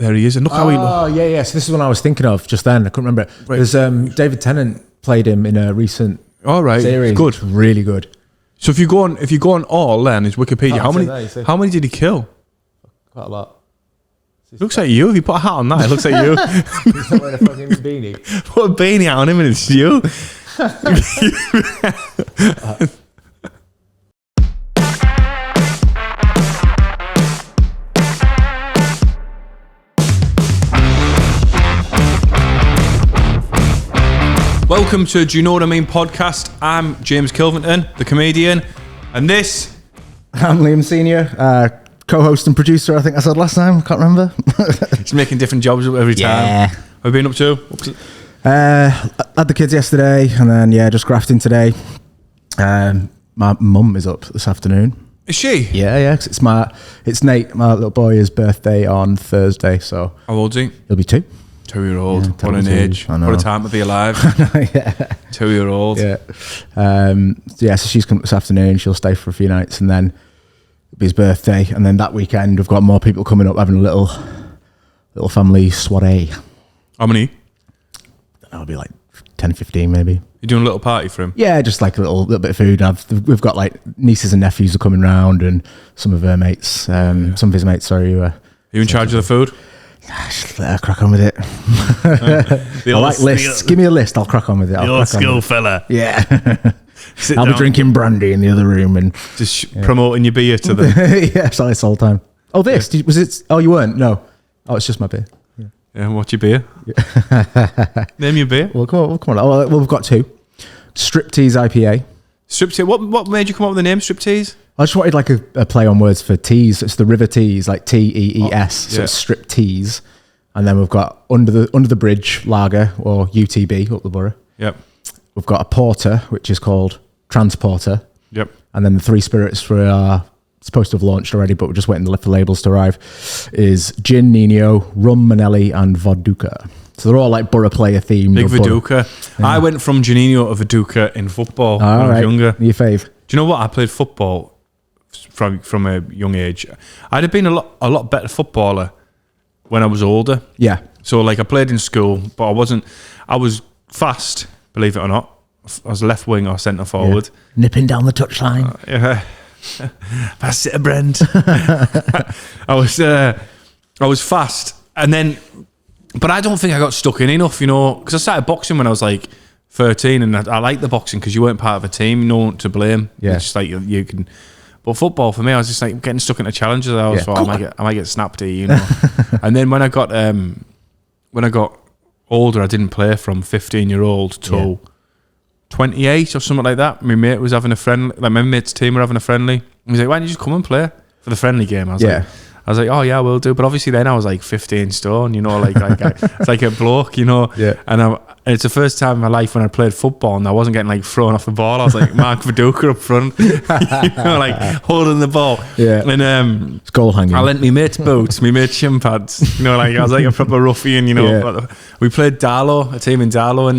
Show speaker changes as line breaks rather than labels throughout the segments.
There he is. And look how he looks.
Oh, yeah. So this is what I was thinking of just then. I couldn't remember it.
Right.
There's David Tennant played him in a recent
All right.
series.
Good.
It's really good.
So if you go on all then his Wikipedia,
Oh,
how many did he kill?
Quite a lot.
Looks like you. If you put a hat on that, it looks like you.
He's not wearing a fucking beanie.
Put a beanie hat on him and it's you. Welcome to Do You Know What I Mean podcast. I'm James Kilvington, the comedian, and this...
I'm Liam Senior, co-host and producer, I think I said last time. I can't remember.
He's making different jobs every time.
Yeah.
What have you been up to?
Had the kids yesterday, and then, just grafting today. My mum is up this afternoon.
Is she?
Yeah, 'cause it's Nate, my little boy's birthday on Thursday, so...
How old is he?
He'll be 2.
2-year-old.
Yeah,
What an
2.
age.
I know.
What a time to be alive.
Yeah.
2-year-old.
Yeah. So she's coming this afternoon. She'll stay for a few nights, and then it'll be his birthday. And then that weekend, we've got more people coming up having a little family soiree.
How many?
That'll be like 10, 15 maybe.
You doing a little party for him?
Yeah, just like a little bit of food. We've got like nieces and nephews are coming round, and some of her mates, some of his mates, sorry.
Are you in charge of the food?
Just let her crack on with it.
The
I like lists. Give me a list, I'll crack on with it.
The old school fella.
Yeah.
Sit
I'll
down,
be drinking brandy in the other room and
just promoting your beer to them.
yeah, it's like this all the time. Oh, was it? Oh, you weren't? No. Oh, it's just my beer.
Yeah, what's your beer? Name your beer.
Well, come on. Oh, well, we've got 2. Striptease IPA.
Striptease. What made you come up with the name Striptease?
I just wanted like a play on words for teas. It's the River Tees, like Tees. So it's Striptease. And then we've got Under the Bridge Lager, or UTB, up the borough.
Yep.
We've got a porter, which is called Transporter.
Yep.
And then the 3 spirits we are supposed to have launched already, but we're just waiting for labels to arrive, is Gin Nino, Rum Manelli, and Vodka. So they're all like borough player themed.
Big Viduka. Yeah. I went from Janino to Viduka in football when I was younger.
Your fave?
Do you know what? I played football from a young age. I'd have been a lot better footballer when I was older.
Yeah.
So like I played in school, but I was fast, believe it or not. I was left wing or centre forward.
Yeah. Nipping down the touchline.
Yeah. Pass it to Brent. I was fast, and then, but I don't think I got stuck in enough, because I started boxing when I was like 13, and I liked the boxing because you weren't part of a team, no one to blame.
Yeah.
It's just like you can. But football for me, I was just like getting stuck into challenges. I was I might get snapped at, And then when I got older, I didn't play from 15-year-old till 28 or something like that. My mate was having a friendly, like my mate's team were having a friendly. He was like, "Why don't you just come and play for the friendly game?" I was like, "Oh yeah, I will do." But obviously then I was like 15 stone, it's like a bloke,
Yeah.
And it's the first time in my life when I played football and I wasn't getting like thrown off the ball. I was like Mark Viduka up front, like holding the ball.
Yeah.
And
it's goal hanging.
I lent me mate's boots, my mate's shin pads. I was like a proper ruffian.
Yeah.
We played Darlow, a team in Darlow,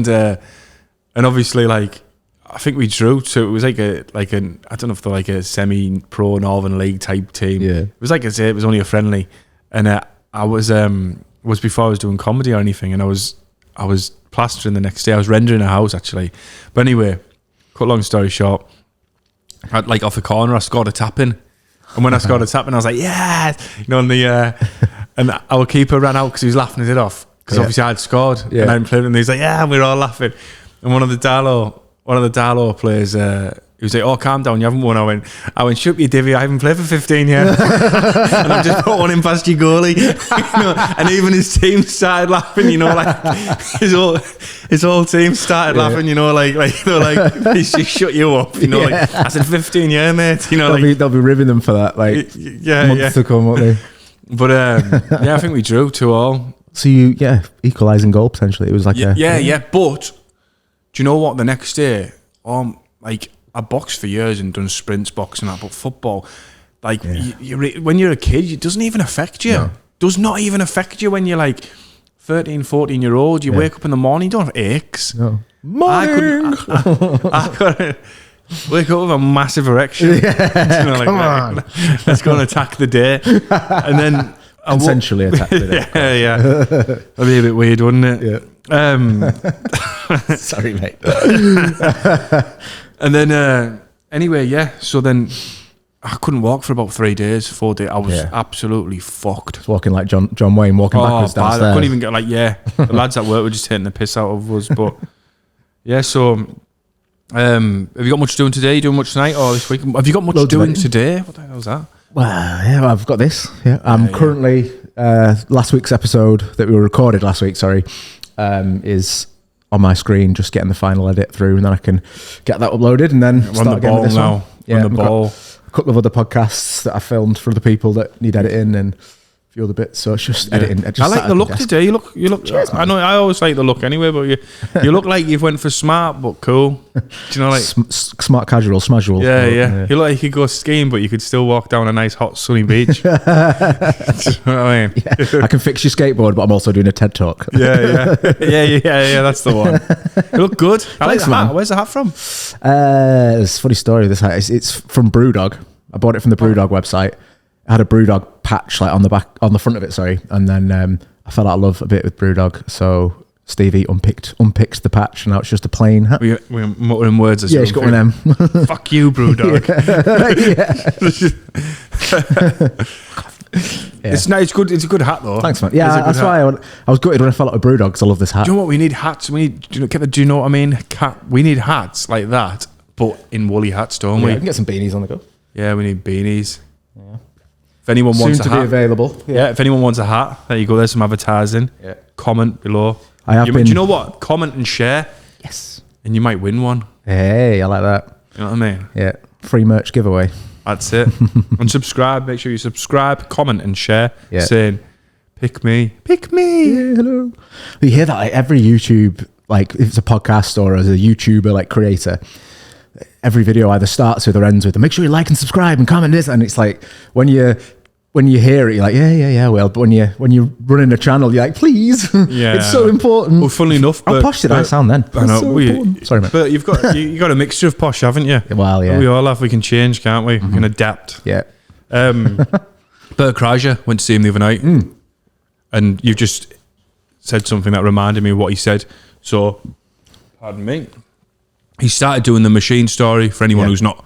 and obviously like I think we drew, so it was like I don't know if they're like a semi-pro Northern League type team.
Yeah.
It was like it was only a friendly, and I was before I was doing comedy or anything, and I was plastering the next day. I was rendering a house actually, but anyway, cut long story short, like off the corner I scored a tap in, and when I scored a tap in I was like yeah, and our keeper ran out because he was laughing his head off because obviously I'd scored and I hadn't played, and he's like yeah, and we were all laughing, and one of the Darlow players, he was like, "Oh, calm down, you haven't won." I went, "Shut your divvy, I haven't played for 15 years." And I just put one in past your goalie. And even his team started laughing, like his whole team started laughing, like they were like, "He's just shut you up," like I said, 15 years, mate,
they'll be ribbing them for that, like months to come, won't they?
But I think we drew 2-2.
So you, equalising goal potentially. It was like
But do you know what? The next day, I boxed for years and done sprints boxing, but football, when you're a kid, it doesn't even affect you. No. Does not even affect you when you're like 13, 14-year-old. You wake up in the morning, you don't have aches.
No. Morning!
I could wake up with a massive erection.
Come on.
Let's go and attack the day. And then
consensually attacked with it.
Yeah. That'd be a bit weird, wouldn't it?
Yeah. Sorry, mate.
And then, anyway, yeah. So then I couldn't walk for about 3 days, 4 days. I was absolutely fucked.
Just walking like John Wayne, walking backwards
bad.
downstairs.
I couldn't even get the lads at work were just taking the piss out of us. But yeah, so have you got much doing today? You doing much tonight or this week? Have you got much doing today? What the hell is that?
Well, yeah, I've got this. Yeah, I'm currently last week's episode that we recorded last week. Sorry, is on my screen, just getting the final edit through, and then I can get that uploaded, and then start again with this one.
Yeah, on the ball.
A couple of other podcasts that I filmed for the people that need editing and a few other bits. So it's just editing. I
like the look today. You look. Cheers, I know. I always like the look anyway, but you look like you've went for smart but cool. Do you know, like
smart casual, smasual.
Yeah. You look like you could go skiing, but you could still walk down a nice hot sunny beach. Do you know what I mean?
Yeah. I can fix your skateboard, but I'm also doing a TED talk.
Yeah. That's the one. You look good. I like the hat. Where's the hat from?
It's a funny story. This hat. It's from Brewdog. I bought it from the Brewdog website. I had a Brewdog patch like on the front of it, sorry, and then I fell out of love a bit with Brewdog, so Stevie unpicked the patch, and now it's just a plain hat.
We're muttering words as
she's got one of them.
Fuck you, Brewdog. It's nice. It's good. It's a good hat though.
Thanks, man. Yeah, that's why I was gutted when I fell out of Brewdog because I love this hat.
Do you know what we need? Hats. We need. Do you know what I mean? We need hats like that, but in woolly hats, don't we?
We can get some beanies on the go.
Yeah, we need beanies. Yeah. If anyone wants a hat,
soon to be available.
Yeah. If anyone wants a hat, there you go. There's some advertising. Yeah. Comment below.
Do
you know what? Comment and share.
Yes.
And you might win one.
Hey, I like that.
You know what I mean?
Yeah. Free merch giveaway.
That's it. And subscribe. Make sure you subscribe, comment, and share. Yeah. Saying, "Pick me, pick me."
Yeah, hello. You hear that like every YouTube, like if it's a podcast or as a YouTuber like creator. Every video either starts with or ends with, make sure you like and subscribe and comment this, and it's like when you hear it, you're like, yeah, well, but when you're running a channel, you're like, please, it's so important.
Well, funnily enough,
how posh did I sound then?
I know.
So sorry, mate.
But you've got a mixture of posh, haven't you?
Well, yeah.
We all have. We can change, can't we? We can adapt.
Yeah.
Bert Kreischer, went to see him the other night, and you just said something that reminded me of what he said. So, pardon me. He started doing the Machine story for anyone who's not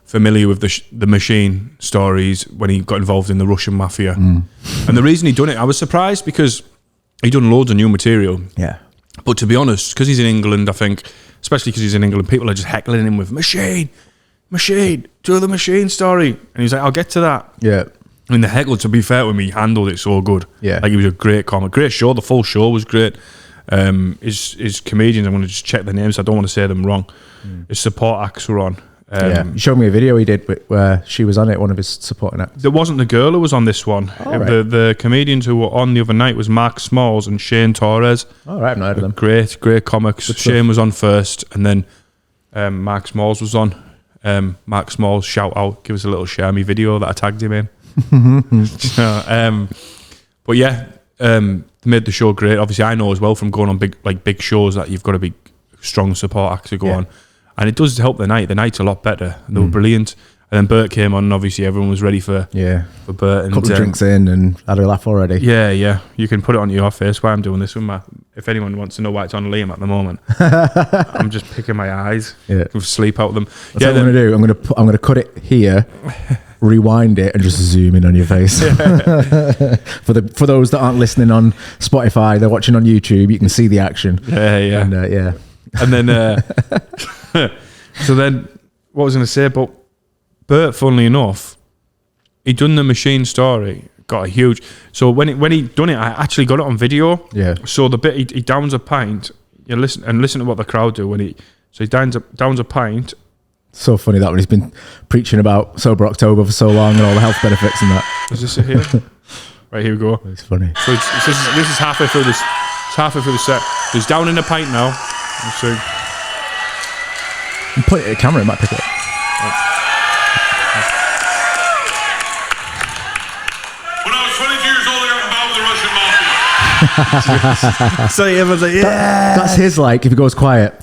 familiar with the Machine stories when he got involved in the Russian mafia. And the reason he done it, I was surprised because he done loads of new material.
Yeah.
But to be honest, because he's in England, I think, especially because he's in England, people are just heckling him with Machine, do the Machine story. And he's like, I'll get to that.
Yeah.
I mean, the heckle, to be fair with me, he handled it so good.
Yeah.
Like, he was a great comic, great show. The full show was great. His comedians, I'm going to just check the names, I don't want to say them wrong. His support acts were on.
You showed me a video he did where she was on it, one of his supporting acts.
There wasn't the girl who was on this one.
Right.
The comedians who were on the other night was Mark Smalls and Shane Torres.
All right, I've not heard of them.
Great comics. Shane was on first, and then Mark Smalls was on. Mark Smalls, shout out, give us a little share me video that I tagged him in. But yeah, made the show great. Obviously, I know as well from going on big shows that you've got to be strong support act to go on, and it does help the night. The night's a lot better. They were brilliant. And then Bert came on, and obviously everyone was ready for Bert. And,
a couple of drinks in and had a laugh already.
Yeah. You can put it on your face while I'm doing this one. If anyone wants to know why it's on Liam at the moment, I'm just picking my eyes. Yeah, with sleep out of them.
That's what I'm gonna do. I'm gonna cut it here. Rewind it and just zoom in on your face. For those that aren't listening on Spotify, they're watching on YouTube. You can see the action.
Yeah. And then, so then, what was I going to say? But Bert, funnily enough, he done the Machine story. Got a huge. So when he done it, I actually got it on video.
Yeah.
So the bit he downs a pint. You listen to what the crowd do when he. So he downs a pint.
So funny that when he's been preaching about Sober October for so long and all the health benefits and that.
Is this it here? Right, here we go.
It's funny.
So this is halfway through this. It's halfway through the set. He's down in a pint now. Let's see.
You point it at the camera, it might pick it up.
When I was 22 years old, I got involved with the Russian mafia.
So everyone's like, yeah.
That's his, like, if he goes quiet.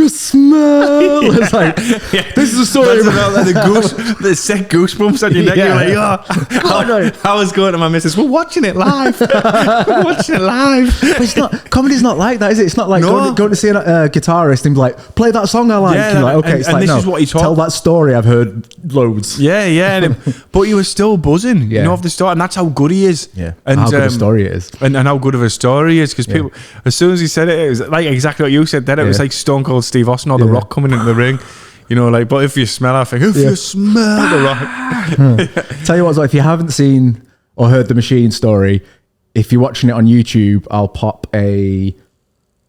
you smell. It's like, this is a story about
the set goosebumps on your neck.
Yeah.
You're like, oh, I was going to my missus, we're watching it live. We're watching it live.
But it's not, comedy's not like that, is it? It's not like
No.
going to see a guitarist and be like, play that song I like.
Yeah,
You're like, okay,
and-
it's
and
like,
this
no,
is what he
tell that story I've heard loads.
Yeah. But you were still buzzing,
Yeah.
you know, of the story. And that's how good he is.
Yeah.
And
How good a story it is.
And how good of a story he is. Because people, as soon as he said it, it was like exactly what you said then. It was
Yeah.
like Stone Cold Steve Austin or The Rock coming into the ring. You know, like, but if you smell, I think, if you smell The Rock.
Tell you what, so if you haven't seen or heard the Machine story, if you're watching it on YouTube, I'll pop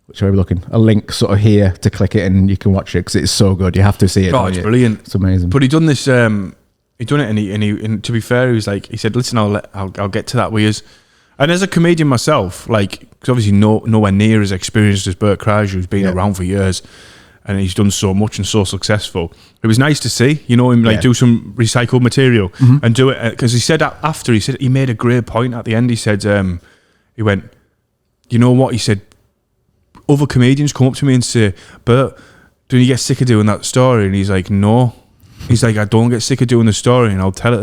which way are we looking? A link sort of here to click it and you can watch it because it's so good. You have to see it.
Oh,
don't
it's
you?
brilliant.
It's amazing.
But he done this. He done it, and to be fair, he said, "Listen, I'll get to that with you." And as a comedian myself, like, because obviously nowhere near as experienced as Bert Kreischer, who's been around for years, and he's done so much and so successful. It was nice to see, you know, him like do some recycled material and do it because he said after he made a great point at the end. He said, he went, you know what? He said, other comedians come up to me and say, Bert, do you get sick of doing that story? And he's like, no. He's like, I don't get sick of doing the story, and I'll tell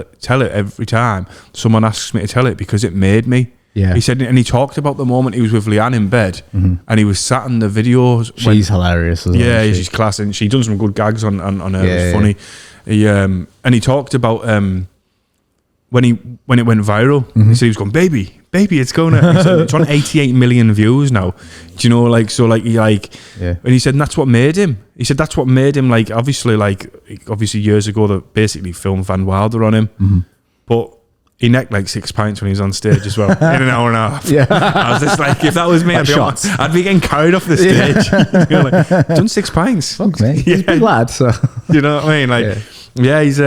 it every time someone asks me to tell it because it made me.
Yeah.
He said, and he talked about the moment he was with Leanne in bed, and he was sat in the videos.
She's hilarious as well.
Yeah,
isn't she?
she's class, and she done some good gags on her.
Yeah,
It was funny. He and he talked about when it went viral. He said he was going, baby, it's going to. He said, it's on 88 million views now. Do you know, like, so, like, he like,
Yeah.
and he said, and that's what made him. He said that's what made him, like, obviously years ago they basically filmed Van Wilder on him, but he necked like 6 pints when he was on stage as well in an hour and a half.
Yeah.
I was just like, if that was me,
Like shots.
I'd be getting carried off the stage. You know, like, done 6 pints.
Fuck me. He's a big lad, so.
You know what I mean? Like, yeah, he's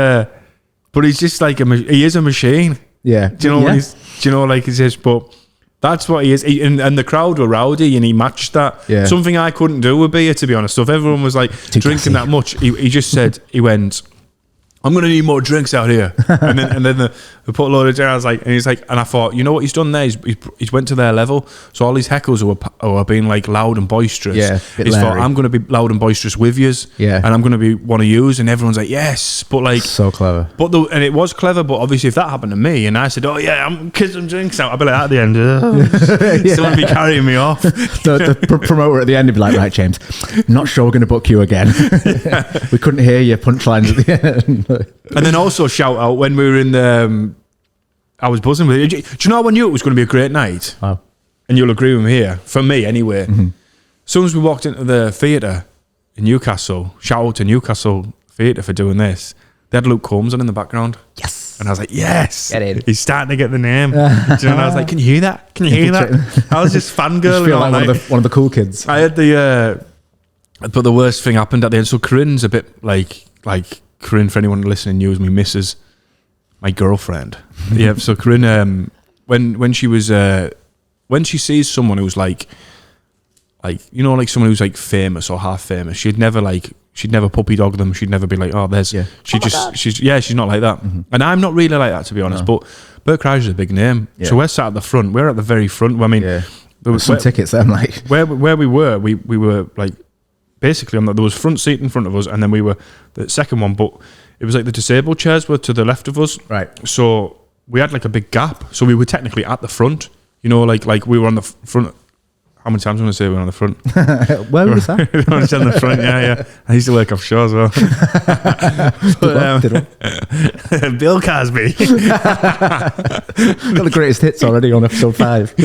but he's just like he is a machine.
Yeah.
Do you know what he's? Do you know, like, he says, but that's what he is. And the crowd were rowdy, and he matched that.
Yeah.
Something I couldn't do with beer, to be honest. So if everyone was like drinking
classy.
that much, he just said, he went, I'm going to need more drinks out here. and then they put a load of drinks. I was like, and he's like, and I thought, you know what he's done there? He's went to their level. So all these heckles who are being like loud and boisterous.
Yeah, bit
he's thought,
Larry.
I'm going to be loud and boisterous with yous.
Yeah.
And I'm going to be one of yous. And everyone's like, yes. But like,
So clever.
but and it was clever, but obviously if that happened to me and I said, oh yeah, I'm kids some drinks out, I'd be like at the end, someone be carrying me off.
The promoter at the end would be like, right, James, not sure we're going to book you again. We couldn't hear your punchlines at the end.
And then also shout out when we were in the, I was buzzing with it. Do you know how I knew it was going to be a great night?
Wow.
And you'll agree with me here, for me anyway. As soon as we walked into the theatre in Newcastle, shout out to Newcastle Theatre for doing this, they had Luke Combs on in the background.
Yes.
And I was like, yes,
Get in.
he's starting to get the name. Do you know? And I was like, can you hear that? Can you hear that? I was just
You
fangirling
feel
all
like
night.
one of the cool kids.
I had but the worst thing happened at the end. So Corinne's a bit like Corinne, for anyone listening, knew, is me missus, my girlfriend. Yeah. So Corinne, when she was when she sees someone who's like you know, like someone who's like famous or half famous, she'd never puppy dog them. She'd never be like, oh, there's.
Yeah.
She's not like that. And I'm not really like that, to be honest. But Bert Kreischer's a big name,
Yeah.
so we're sat at the front. We're at the very front. I mean,
Yeah.
there was
Some tickets then, like.
where we were, we were like basically on there was front seat in front of us, and then we were the second one, but it was like the disabled chairs were to the left of us,
Right.
So we had like a big gap, so we were technically at the front, you know, like we were on the front. How many times am I going to say we were on the front?
Where was that?
We were on the front, yeah. I used to work offshore as well. But, Bill Cosby.
Got the greatest hits already on episode 5.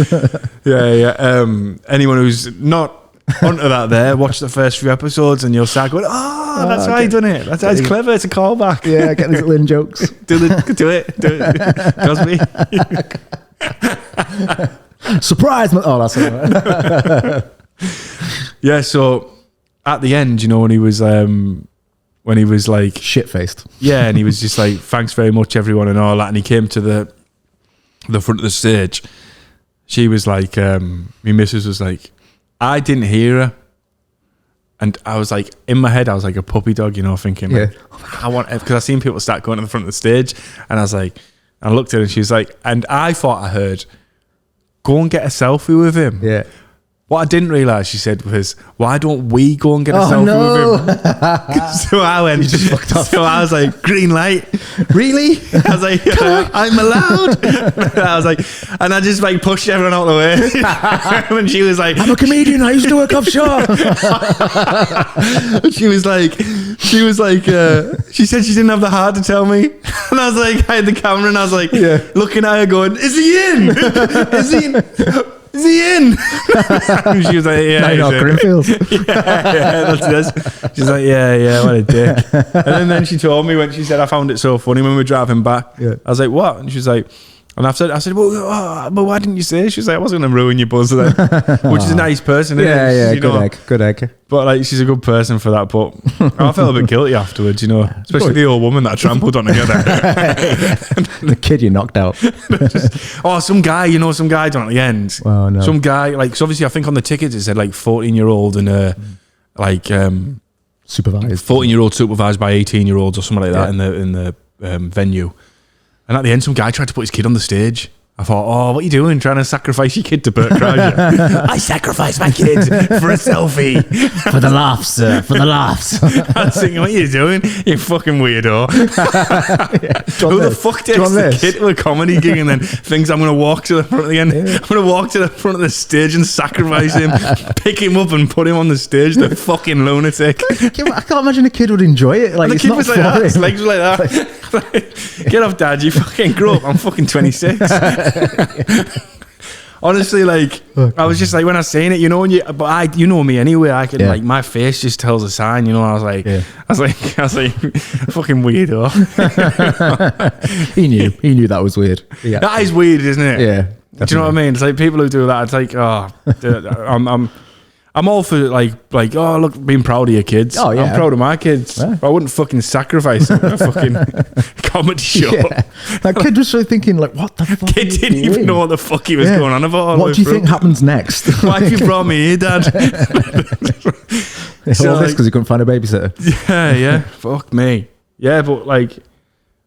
Yeah. Anyone who's not onto that there, watch the first few episodes and you'll start going, oh, that's why he done it. That's clever. It's a callback.
Yeah, get these little in jokes.
Do it. Cosby.
Surprise! Oh, that's all right.
Yeah. So at the end, you know, when he was like,
Shit-faced.
yeah, and he was just like, thanks very much, everyone, and all that, and he came to the front of the stage. She was like, my missus was like, I didn't hear her, and I was like, in my head, I was like a puppy dog, you know, thinking, like, I want, because I seen people start going to the front of the stage, and I was like, I looked at her, and she was like, and I thought I heard, go and get a selfie with him.
Yeah.
What I didn't realise, she said, was, why don't we go and get a selfie with him? So I went,
You just fucked off.
So I was like, green light.
Really?
I was like, I'm allowed. I was like, and I just like pushed everyone out of the way. And she was like,
I'm a comedian. I used to work offshore.
she was like, she said she didn't have the heart to tell me. And I was like, I had the camera and I was like, looking at her going, is he in? Is he in? Is he in? And she was like, yeah.
No, not Greenfield.
She's like, yeah, what a dick. And then she told me when she said, I found it so funny when we were driving back.
Yeah.
I was like, what? And she was like, and I said, well, but why didn't you say? She was like, I wasn't going to ruin your buzz then. Which is a nice person, isn't it?
Yeah,
You know?
good egg.
But like, she's a good person for that. But I felt a bit guilty afterwards, you know, especially the old woman that I trampled on together.
The kid you knocked out.
Some guy done at the end.
Oh, no.
Some guy, like, so obviously I think on the tickets it said like 14-year-old and
Supervised.
14-year-old supervised by 18-year-olds or something like that in the venue. And at the end, some guy tried to put his kid on the stage. I thought, oh, what are you doing? Trying to sacrifice your kid to Bert Kreischer? I sacrificed my kid for a selfie.
For the laughs, sir. For the laughs.
I was thinking, what are you doing? You fucking weirdo. Who the fuck takes the kid to a comedy gig and then thinks I'm going to walk to the front of the end? I'm going to walk to the front of the stage and sacrifice him, pick him up and put him on the stage, the fucking lunatic.
I can't imagine a kid would enjoy it. Like,
And the
it's
kid
not
was like
for
that. His
him.
legs were like that. Get off, Dad. You fucking grew up. I'm fucking 26. Honestly, like, I was just like, when I seen it, you know, you know me anyway. I can like, my face just tells a sign, you know. I was like, fucking weirdo.
He knew that was weird. Yeah.
That is weird, isn't it?
Yeah.
Do you know what I mean? It's like people who do that. It's like, I'm all for like, oh, look, being proud of your kids.
Oh, yeah.
I'm proud of my kids.
Yeah.
I wouldn't fucking sacrifice them for a fucking comedy show.
Yeah. That kid was really thinking, like, what the fuck?
Kid didn't even know what the fuck he was going on about.
What do you think happens next?
Why have you brought me here, Dad?
All this because he couldn't find a babysitter.
Yeah. Fuck me. Yeah, but like,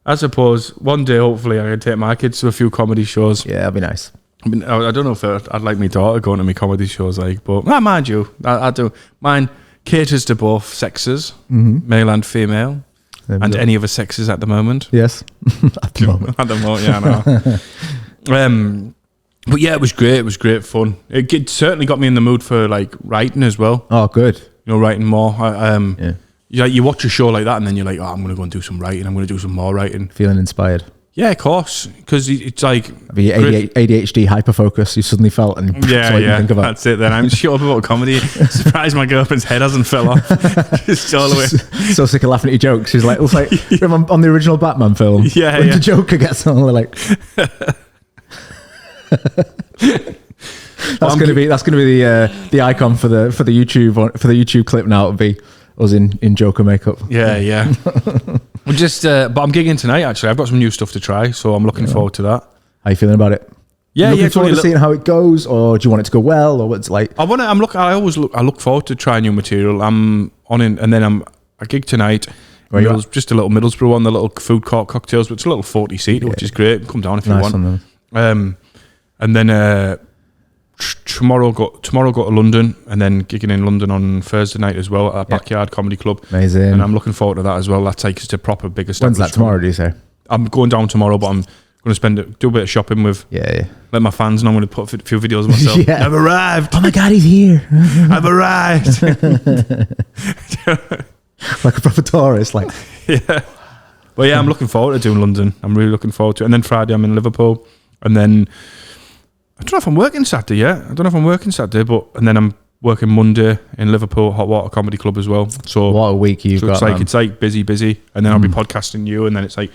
I suppose one day, hopefully, I can take my kids to a few comedy shows.
Yeah, that'd be nice.
I mean, I don't know if I'd like my daughter going to my comedy shows, like, but mind you, I do. Mine caters to both sexes, male and female, and any other sexes at the moment.
Yes, at the moment.
At the moment, yeah, I know. But yeah, it was great. It was great fun. It certainly got me in the mood for like writing as well.
Oh, good.
You know, writing more. You watch a show like that, and then you're like, oh, I'm going to go and do some writing. I'm going to do some more writing.
Feeling inspired.
Yeah, of course, because it's like
the ADHD hyperfocus you suddenly felt, and that's all you can think about.
That's it. Then I'm shut up about comedy. Surprised my girlfriend's head hasn't fell off. Just all the way.
So sick of laughing at your jokes. She's like, it's like on the original Batman film.
Yeah,
when the Joker gets on, they're like. That's gonna be the icon for the YouTube clip now. It'll be us in Joker makeup.
Yeah. We're just, but I'm gigging tonight. Actually, I've got some new stuff to try, so I'm looking forward to that.
How you feeling about it?
Yeah,
looking forward to seeing how it goes, or do you want it to go well, or what's it like?
I look forward to trying new material. I'm on in, and then I gig tonight. Just a little Middlesbrough one, the little food court cocktails, but it's a little 40-seater, which is great. Come down if you want. And then tomorrow go to London, and then gigging in London on Thursday night as well at Backyard Comedy Club.
Amazing.
And I'm looking forward to that as well. That takes us to proper big establishment.
When's that tomorrow, do you say?
I'm going down tomorrow, but I'm going to do a bit of shopping with.
Yeah.
Let my fans know. I'm going to put a few videos of myself.
Yeah.
I've arrived.
Oh my God, he's here.
I've arrived.
Like a proper tourist, like.
Yeah. But yeah, I'm looking forward to doing London. I'm really looking forward to it. And then Friday I'm in Liverpool. And then I don't know if I'm working Saturday yet. And then I'm working Monday in Liverpool Hot Water Comedy Club as well. So
what a week you've got.
It's like busy. And then I'll be podcasting you, and then it's like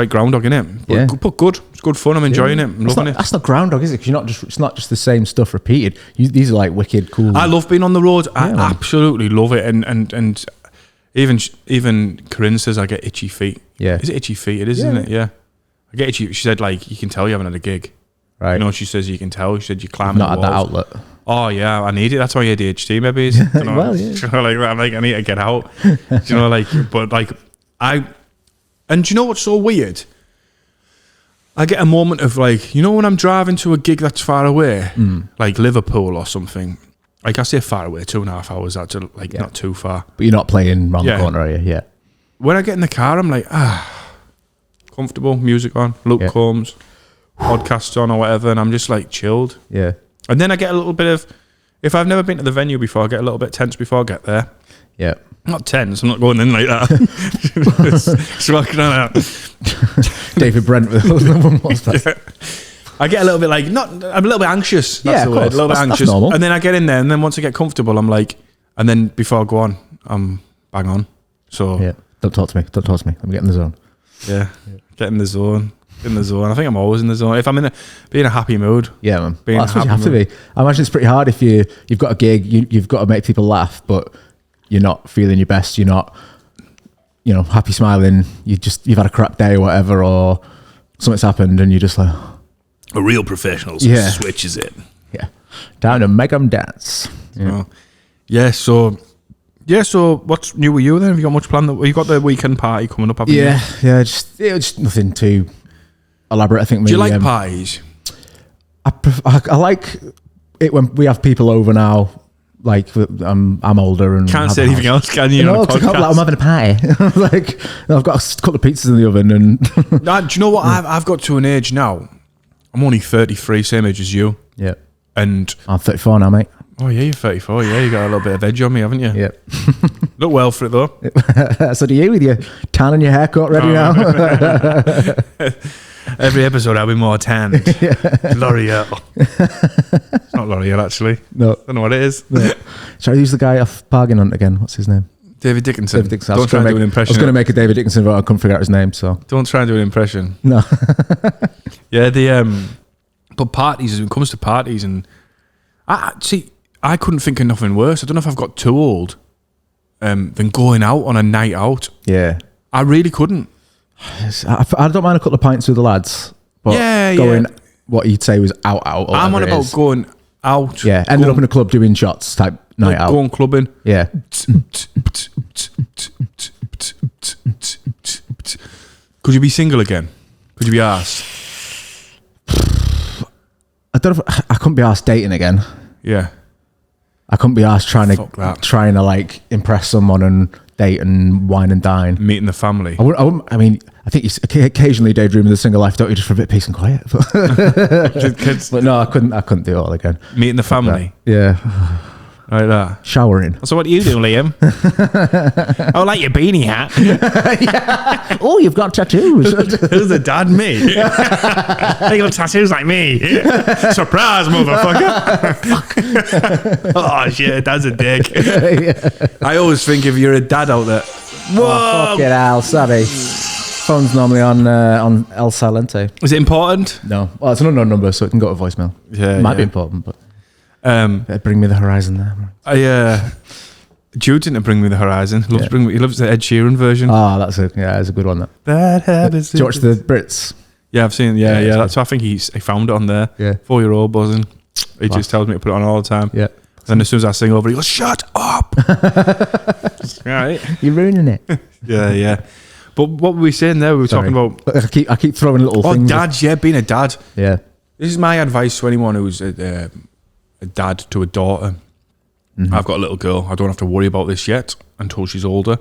Groundhog, innit? But good. It's good fun. I'm enjoying it. I'm loving it.
That's not Groundhog, is it? Because it's not just the same stuff repeated. These are like wicked cool.
I love being on the road. I absolutely love it. And even Corinne says I get itchy feet.
Yeah.
Is it itchy feet? It is, isn't it? Yeah. I get itchy. She said, like, you can tell you haven't had a gig.
Right.
You know, she says you can tell. She said you climb the walls.
Not at that outlet.
Oh yeah, I need it. That's why ADHD maybe is. You know,
well, yeah.
You know, like I'm like I need to get out. You know, like, but like and do you know what's so weird? I get a moment of like, you know, when I'm driving to a gig that's far away, like Liverpool or something. Like I say far away, 2.5 hours. That's like not too far.
But you're not playing round the corner, are you? Yeah.
When I get in the car, I'm like, comfortable, music on, Luke Combs, podcasts on or whatever, and I'm just like chilled.
Yeah.
And then I get a little bit of, if I've never been to the venue before, I get a little bit tense before I get there.
Yeah.
Not tense, I'm not going in like that. It's rocking on out.
David Brent with what's that?
I get a little bit like, I'm a little bit anxious. That's the
of
word.
course.
A little bit
That's
anxious.
normal.
And then I get in there, and then once I get comfortable, I'm like, and then before I go on, I'm bang on. So,
Yeah. Don't talk to me. Let me get in the zone.
yeah. Get in the zone. In the zone. I think I'm always in the zone. If I'm be in a happy mood.
Yeah, man.
Being
Well, that's what you
happy
have to be. I imagine it's pretty hard if you've got a gig, you've got to make people laugh, but you're not feeling your best. You're not, happy smiling. You've had a crap day or whatever, or something's happened, and you're just like,
A real professional switches it.
yeah, time to make them dance. Yeah.
So what's new with you then? Have you got much planned? You got the weekend party coming up, haven't you?
Yeah. Just nothing too elaborate. I think.
Do you like parties?
I like it when we have people over now. Like I'm older and
Can't
have
say
a
anything
house.
else, can you?
No,
on a
'cause I can't be like,
podcast?
I'm having a party. Like I've got a couple of pizzas in the oven, and
Nah, do you know what? I've got to an age now. I'm only 33, same age as you.
yeah,
And
I'm 34 now, mate.
oh yeah, you're 34. Yeah, you got a little bit of edge on me, haven't you?
Yeah.
Look well for it though.
So do you with your tan and your haircut ready now?
Every episode I'll be more tanned. L'Oreal. It's not L'Oreal actually.
No.
Don't know what it is.
Shall I use the guy off Bargain Hunt again? What's his name?
David Dickinson.
David Dickinson.
Don't try and do an
I
impression.
was going to make a David Dickinson, but I couldn't figure out his name. So
Don't try and do an impression.
no.
Yeah, but parties, when it comes to parties, and I couldn't think of nothing worse. I don't know if I've got too old than going out on a night out.
Yeah.
I really couldn't.
I don't mind a couple of pints with the lads, but going what you'd say was out. Or
I'm on
whatever it
about
is.
going out.
Yeah, ended up in a club doing shots type night out.
Going clubbing.
Yeah.
Could you be single again? Could you be asked?
I don't know if I couldn't be asked dating again.
Yeah.
I couldn't be asked trying
Fuck that.
to like impress someone and date and wine and dine.
Meeting the family.
I mean, I think you occasionally daydream of the single life, don't you, just for a bit of peace and quiet? But no, I couldn't do it all again.
Meeting the family.
Yeah.
Like that.
Showering.
So what do you do, Liam? I like your beanie hat.
Oh, you've got tattoos.
Who's the dad? Me. They got tattoos like me. Surprise, motherfucker. Oh shit, dad's a dick. I always think if you're a dad out there. Whoa.
Oh, fuck it, Al. Sorry. Phone's normally on El Silente.
Is it important?
No. Well, it's an unknown number, so it can go to voicemail.
Yeah,
It might be
yeah.
important, but better bring me the horizon there.
Jude's into Bring Me the Horizon. He loves the Ed Sheeran version.
That's a good one. That.
Bad habits.
Do you watch the Brits?
Yeah, I've seen. Yeah.
it's
That's why I think he found it on there.
Yeah.
4-year-old buzzing. He just tells me to put it on all the time.
Yeah.
And as soon as I sing over, he goes, "Shut up!" Right?
You're ruining it.
Yeah. But what were we saying there? We were talking about
I keep throwing little things.
dads. Yeah, being a dad.
Yeah.
This is my advice to anyone who's a dad to a daughter.
Mm-hmm.
I've got a little girl. I don't have to worry about this yet until she's older.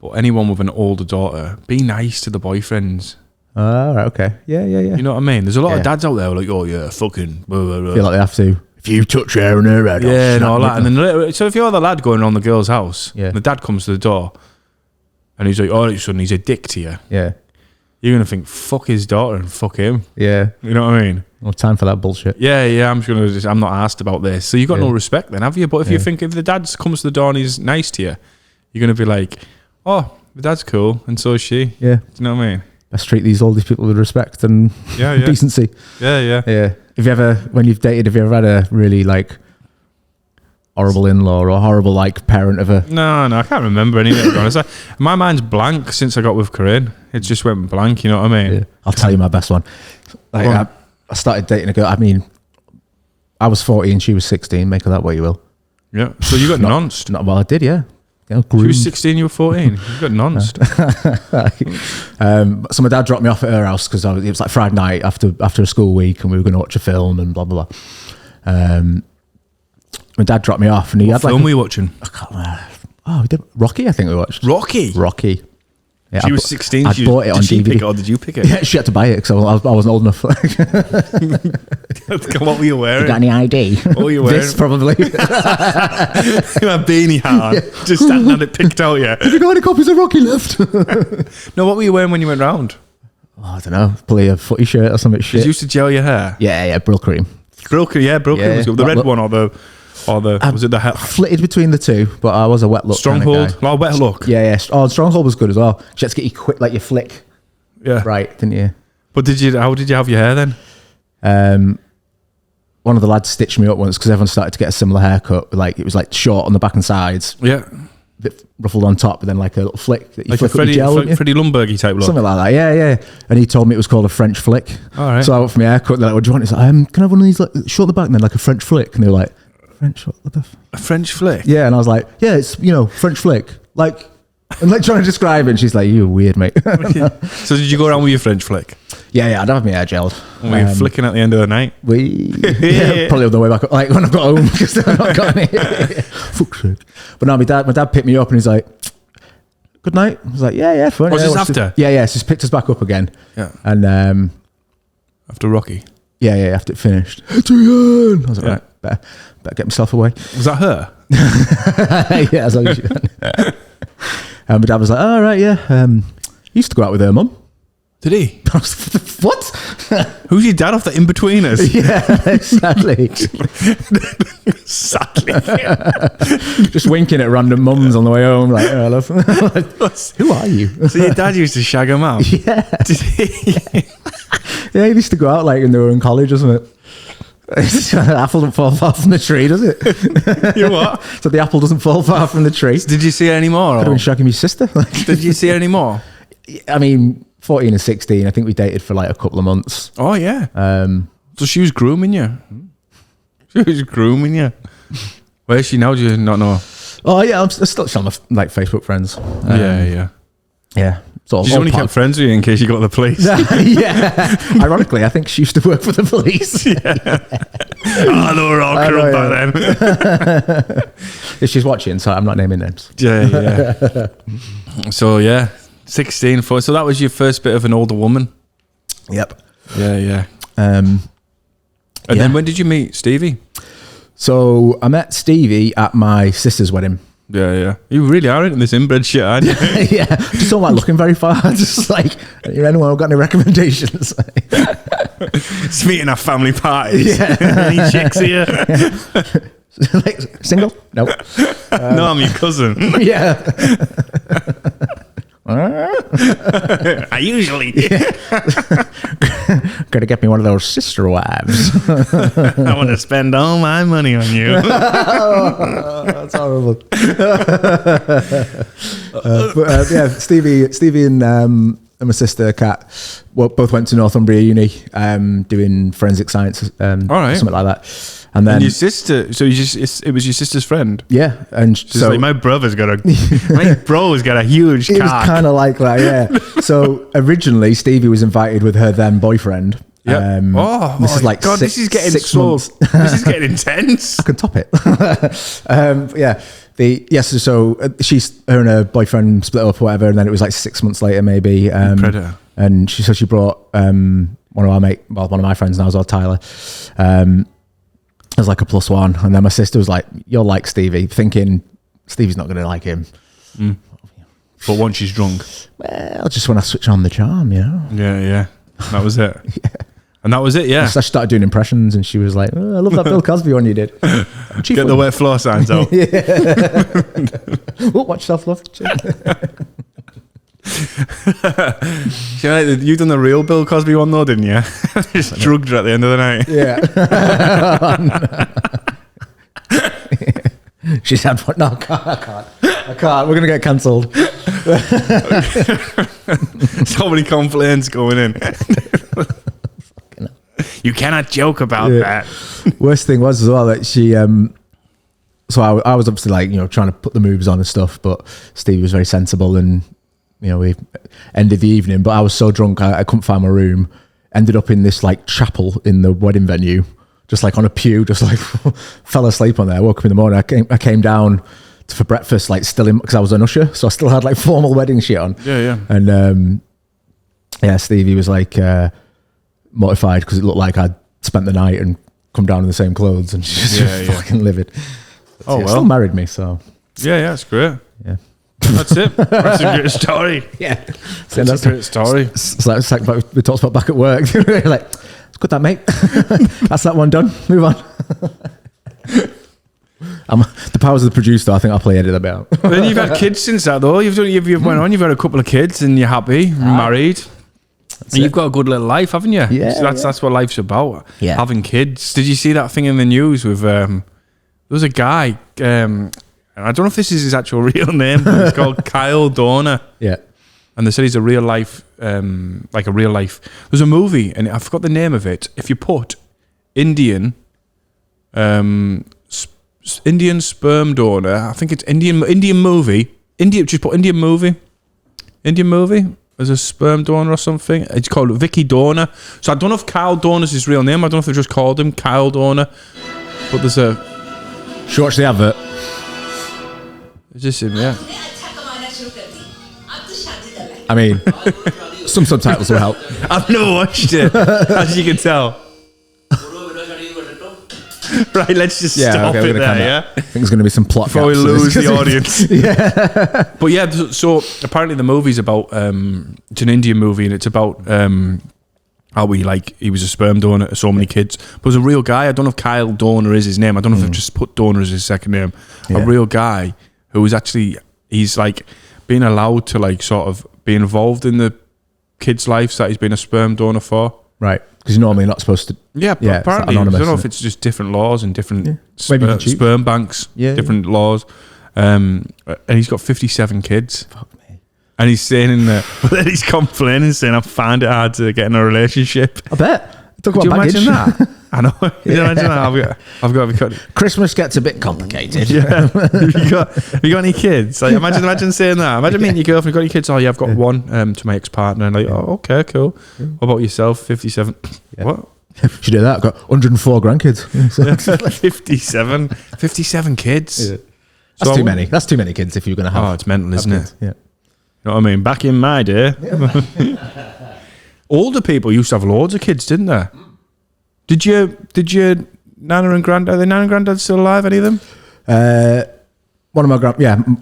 But anyone with an older daughter, be nice to the boyfriends.
Oh, right, okay. Yeah.
You know what I mean? There's a lot
Yeah.
of dads out there who are like, "Oh yeah, fucking." Blah, blah, blah.
Feel like they have to. If you touch her and her head, I'll
Yeah, and
snap
all
you.
that. And then, so if you're the lad going on the girl's house,
Yeah.
the dad comes to the door, and he's like, "Oh, all of a sudden he's a dick to you."
Yeah.
You're gonna think, "Fuck his daughter and fuck him."
Yeah.
You know what I mean?
No time for that bullshit.
Yeah. I'm not asked about this. So you got no respect then, have you? But if you think if the dad comes to the door and he's nice to you, you're gonna be like, "Oh, the dad's cool, and so is she."
Yeah.
Do you know what I mean?
Let's treat these oldies people with respect and
Yeah.
decency.
Yeah.
Yeah. When you've dated, have you ever had a really like horrible in-law or horrible like parent of a?
No, I can't remember any of it. To be honest, my mind's blank since I got with Corinne. It just went blank. You know what I mean?
Yeah. I'll tell you my best one. Like,
Go on.
I started dating a girl. I mean, I was 40 and she was 16. Make of that what you will.
Yeah. So you got nonced.
Well, I did, yeah. You know,
She
groomed.
was 16, you were 14. You got nonced.
So my dad dropped me off at her house because it was like Friday night after a school week, and we were going to watch a film and blah blah blah. My dad dropped me off, and he
What
had
film
like
were you watching?
I can't remember. Oh, we did Rocky. I think we watched
Rocky.
Rocky. Yeah,
She was 16.
I
She
bought it on
did she
DVD.
pick it or did you pick it?
Yeah, she had to buy it because I wasn't old enough.
What were you wearing?
Got any ID?
What were you wearing?
This probably.
You had a beanie hat on. Just standing on it, picked out, yeah.
Have you got any copies of Rocky left?
No, what were you wearing when you went round?
I don't know. Probably a footy shirt or something.
Did
Shit.
you used to gel your hair?
Yeah, Brill cream.
Broken, yeah, broken.
Yeah,
Was it the
wet
red
look.
one or the was it the
Flitted between the two, but I was a wet look
Stronghold?
kind of guy.
Oh, wet look.
Yeah. Oh, Stronghold was good as well. She had to get you quick, like your flick
Yeah.
right, didn't you?
But how did you have your hair then?
One of the lads stitched me up once because everyone started to get a similar haircut. Like it was like short on the back and sides,
Yeah.
a bit ruffled on top, but then like a little flick that you
Like a
flick up with gel, wouldn't you?
Freddie Lumbergy type look.
Something like that. Yeah. And he told me it was called a French flick.
All right.
So I went for my haircut. They're like, "What do you want?" He's like, "Can I have one of these like short at the back and then like a French flick?" And they were like, "French what the?"
A French flick?
Yeah, and I was like, "Yeah, it's French flick." Like, and like trying to describe it, and she's like, "You're weird, mate."
So did you go around with your French flick?
yeah, I'd have my hair gelled.
And were you flicking at the end of the night?
Yeah, probably on the way back, like when I got home because I've not got any. Fuck's sake. But no, my dad picked me up and he's like, "Good night." I was like, "Yeah, fine."
Was
yeah,
this
watched
after?
it. Yeah. So he's picked us back up again.
Yeah.
And
After Rocky.
yeah, after it finished, Adrian! I was like,
Yeah.
right, better get myself away.
Was that her?
Yeah, as long as you can. And my dad was like, "Oh, right, yeah. He used to go out with her mum."
Did he?
I was like, "What?"
Who's your dad off the in-betweeners?
Yeah, sadly.
Sadly.
Just winking at random mums on the way home, like, "Oh, I love." Who are you?
So your dad used to shag him out?
Yeah.
Did he?
Yeah, he used to go out like when they were in college, wasn't it? The apple doesn't fall far from the tree, does it?
You what?
So the apple doesn't fall far from the tree.
Did you see her anymore?
Could have
Or?
been shagging my sister.
Did you see her anymore?
I mean, 14 and 16, I think we dated for like a couple of months.
Oh, yeah. So she was grooming you? She was grooming you? Where is she now? Do you not know?
Oh yeah, I'm still on like Facebook friends.
Yeah.
Yeah. Sort of
She's
all
only
part-
kept friends with you in case you got the police.
Yeah. Ironically, I think she used to work for the police.
Oh, they were all
I know,
corrupt back then.
If she's watching, so I'm not naming names.
Yeah. So, yeah. 16. So that was your first bit of an older woman?
Yep.
Yeah.
Yeah.
And then when did you meet Stevie?
So I met Stevie at my sister's wedding.
Yeah. You really are into this inbred shit, aren't you?
Yeah, just don't like looking very far. Just like, anyone got any recommendations?
It's meeting at family parties.
Yeah.
Any chicks here?
Like, single? No.
No, I'm your cousin.
Yeah.
I usually
Gotta get me one of those sister wives.
I want to spend all my money on you.
That's horrible. Yeah, Stevie and my sister Kat both went to Northumbria Uni, doing forensic science,
All right.
something like that. And then
And your sister, so it was your sister's friend.
yeah, and
She's
so
like, my bro's got a huge
it was
cock.
kind of like that, yeah. So originally, Stevie was invited with her then boyfriend.
Yep.
This is like
God, this is getting
6
so.
months.
This is getting intense.
I can top it. So she's her and her boyfriend split up or whatever, and then it was like 6 months later maybe.
Predator.
And she brought one of my friends now as well, Tyler, as like a +1, and then my sister was like, "You'll like Stevie," thinking Stevie's not going to like him.
But once she's drunk.
Well, just when I switch on the charm, you know.
Yeah. That was it. And that was it, yeah.
So I started doing impressions, and she was like, "Oh, I love that Bill Cosby one you did."
Get the wet floor signs out.
Oh, watch self-love.
You done the real Bill Cosby one though, didn't you? Just drugged her at the end of the night.
Yeah. She said, "No, I can't. We're gonna get cancelled."
So many complaints going in.
Fucking hell.
You, You cannot joke about that.
Worst thing was as well that she So I was obviously like, trying to put the moves on and stuff, but Stevie was very sensible, and we ended the evening. But I was so drunk I couldn't find my room. Ended up in this like chapel in the wedding venue, just like on a pew, just like fell asleep on there. I woke up in the morning. I came down for breakfast, like still in, because I was an usher, so I still had like formal wedding shit on.
Yeah.
And Stevie was like mortified because it looked like I'd spent the night and come down in the same clothes, and she's just fucking livid. But,
Oh, well.
still married me, so
Yeah, that's great.
yeah.
That's it. That's a great story.
Yeah,
That's a great story.
It's like we talked about back at work. Like, it's good that, mate. That's that one done. Move on. The powers of the producer. I think I'll play edit a bit out.
Then you've had kids since that, though. You've went on. You've had a couple of kids, and you're happy. You're married. And you've got a good little life, haven't you?
Yeah,
So that's what life's about.
Yeah.
Having kids. Did you see that thing in the news with there was a guy, I don't know if this is his actual real name, but he's called Kyle Dorner.
Yeah.
And they said he's a real life, like a real life. There's a movie, and I forgot the name of it. If you put Indian sperm donor, I think it's Indian movie. Just put Indian movie as a sperm donor or something. It's called Vicky Dorner. So I don't know if Kyle Dorner's his real name. I don't know if they just called him Kyle Dorner. But there's a.
Should we watch the advert?
Is this him? Yeah.
I mean, some subtitles will help.
I've never watched it, as you can tell. Right, let's just stop
okay,
it there, yeah?
I think there's going to be some plot
Before we
gaps.
lose the audience. Yeah. But yeah, so apparently the movie's about, it's an Indian movie, and it's about how he was a sperm donor to so many kids. But it was a real guy. I don't know if Kyle Dorner is his name. I don't know if they've just put Dorner as his second name.
Yeah.
A real guy who was actually, he's like being allowed to like sort of be involved in the kids' lives that he's been a sperm donor for.
Right, because you're normally not supposed to.
Yeah, but
Yeah, it's
apparently, I
anonymous,
don't know if
isn't
it's just different laws and different
Maybe you can cheat.
sperm banks, different laws. And he's got 57 kids.
Fuck me.
And he's saying in the, but then he's complaining, saying, I find it hard to get in a relationship.
I bet. Talk
Could you
about
imagine
baggage.
that? I know. Can you imagine that? I've got
Christmas gets a bit complicated.
yeah. Have you got any kids? Like, imagine saying that. Imagine meeting your girlfriend, you got any kids? Oh, yeah, I've got one to my ex-partner. And like, oh, okay, cool. What about yourself? 57.
Yeah.
What?
Should do that. I've got 104 grandkids.
57 kids.
Yeah. That's too many. That's too many kids if you're going to have.
Oh, it's mental, isn't
kids.
it?
Yeah.
You know what I mean? Back in my day, older people used to have loads of kids, didn't they? Did your nana and granddad? Are they nana and granddad still alive? Any of them?
One of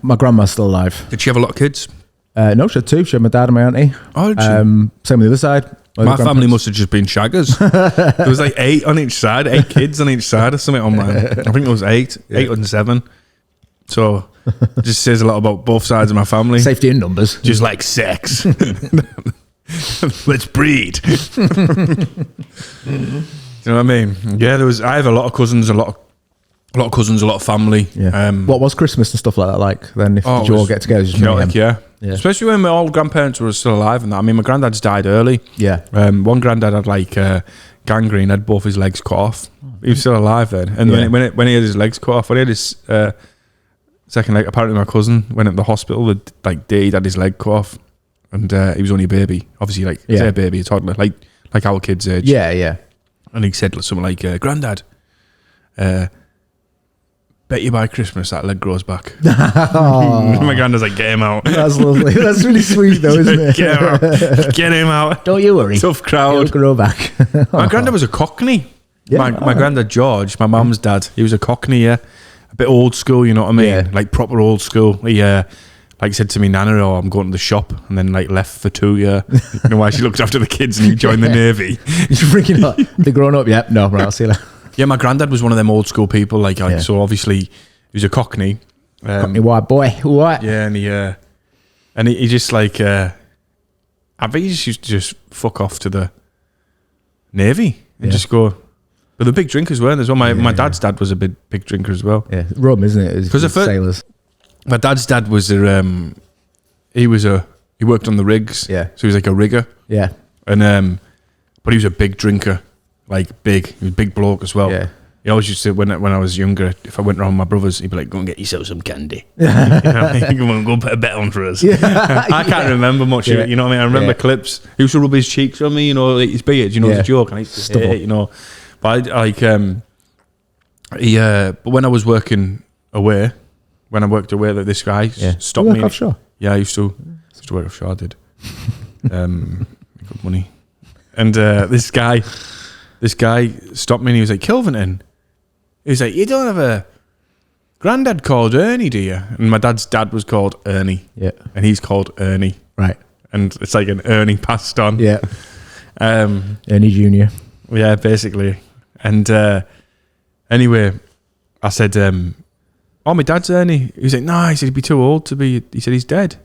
my grandma's still alive.
Did she have a lot of kids?
No, she had two. She had my dad and my auntie.
Oh, did she?
Same with the other side.
My family must have just been shaggers. There was like 8 on each side, 8 kids on each side or something on mine. I think it was 8 and 7. So it just says a lot about both sides of my family.
Safety in numbers.
Just like sex. Let's breed. You know what I mean? Yeah, I have a lot of cousins, a lot of family.
Yeah.
What
was Christmas and stuff like that like? Then if did you all get together? Just
chaotic,
mayhem?
yeah. Especially when my old grandparents were still alive and that. I mean, my granddad's died early.
Yeah.
One granddad had like gangrene, had both his legs cut off. He was still alive then. And when he had his legs cut off, when he had his second leg, apparently my cousin went at the hospital the day he'd had his leg cut off. And he was only a baby. Obviously, say a baby, a toddler, like our kids' age.
Yeah, yeah.
And he said something like, Granddad, bet you by Christmas that leg grows back. My granddad's like, get him out.
That's lovely. That's really sweet though, isn't it?
Get him out. Get him out.
Don't you worry.
Tough crowd.
It'll grow back.
My granddad was a Cockney.
Yeah,
my granddad George, my mum's dad, he was a Cockney, yeah. A bit old school, you know what I mean?
Yeah.
Like proper old school. He said to me, Nana, oh, I'm going to the shop, and then left for 2 years. You know why she looked after the kids and he joined the Navy.
You're freaking out. They're grown up yet? No, right, I'll see you later.
Yeah, my granddad was one of them old school people, so obviously he was a Cockney.
Cockney white boy. What?
Yeah, and he just I think he just used to just fuck off to the Navy and just go. But the big drinkers weren't as well. My dad's dad was a big drinker as well.
Yeah, rum, isn't it? Because sailors.
My dad's dad was he worked on the rigs.
Yeah.
So he was like a rigger.
Yeah.
And but he was a big drinker, like big. He was a big bloke as well.
Yeah.
He always used to, when I was younger, if I went around with my brothers, he'd be like, go and get yourself some candy. You know, come on, go put a bet on for us. I can't remember much of it, you know what I mean? I remember clips. He used to rub his cheeks on me, you know, like his beard, you know, it's a joke. And I used to hate it, you know. But but when I was working away, when I worked away, like this guy stopped me.
Offshore?
Yeah, I used to work offshore, I did. Good money. And this guy stopped me and he was like, Kilverton. He was like, you don't have a granddad called Ernie, do you? And my dad's dad was called Ernie. Yeah. And he's called Ernie.
Right.
And it's like an Ernie passed on.
Yeah. Ernie Jr.
Yeah, basically. And anyway, I said, oh, my dad's Ernie. He was like, no, he said he'd be too old to be. He said he's dead.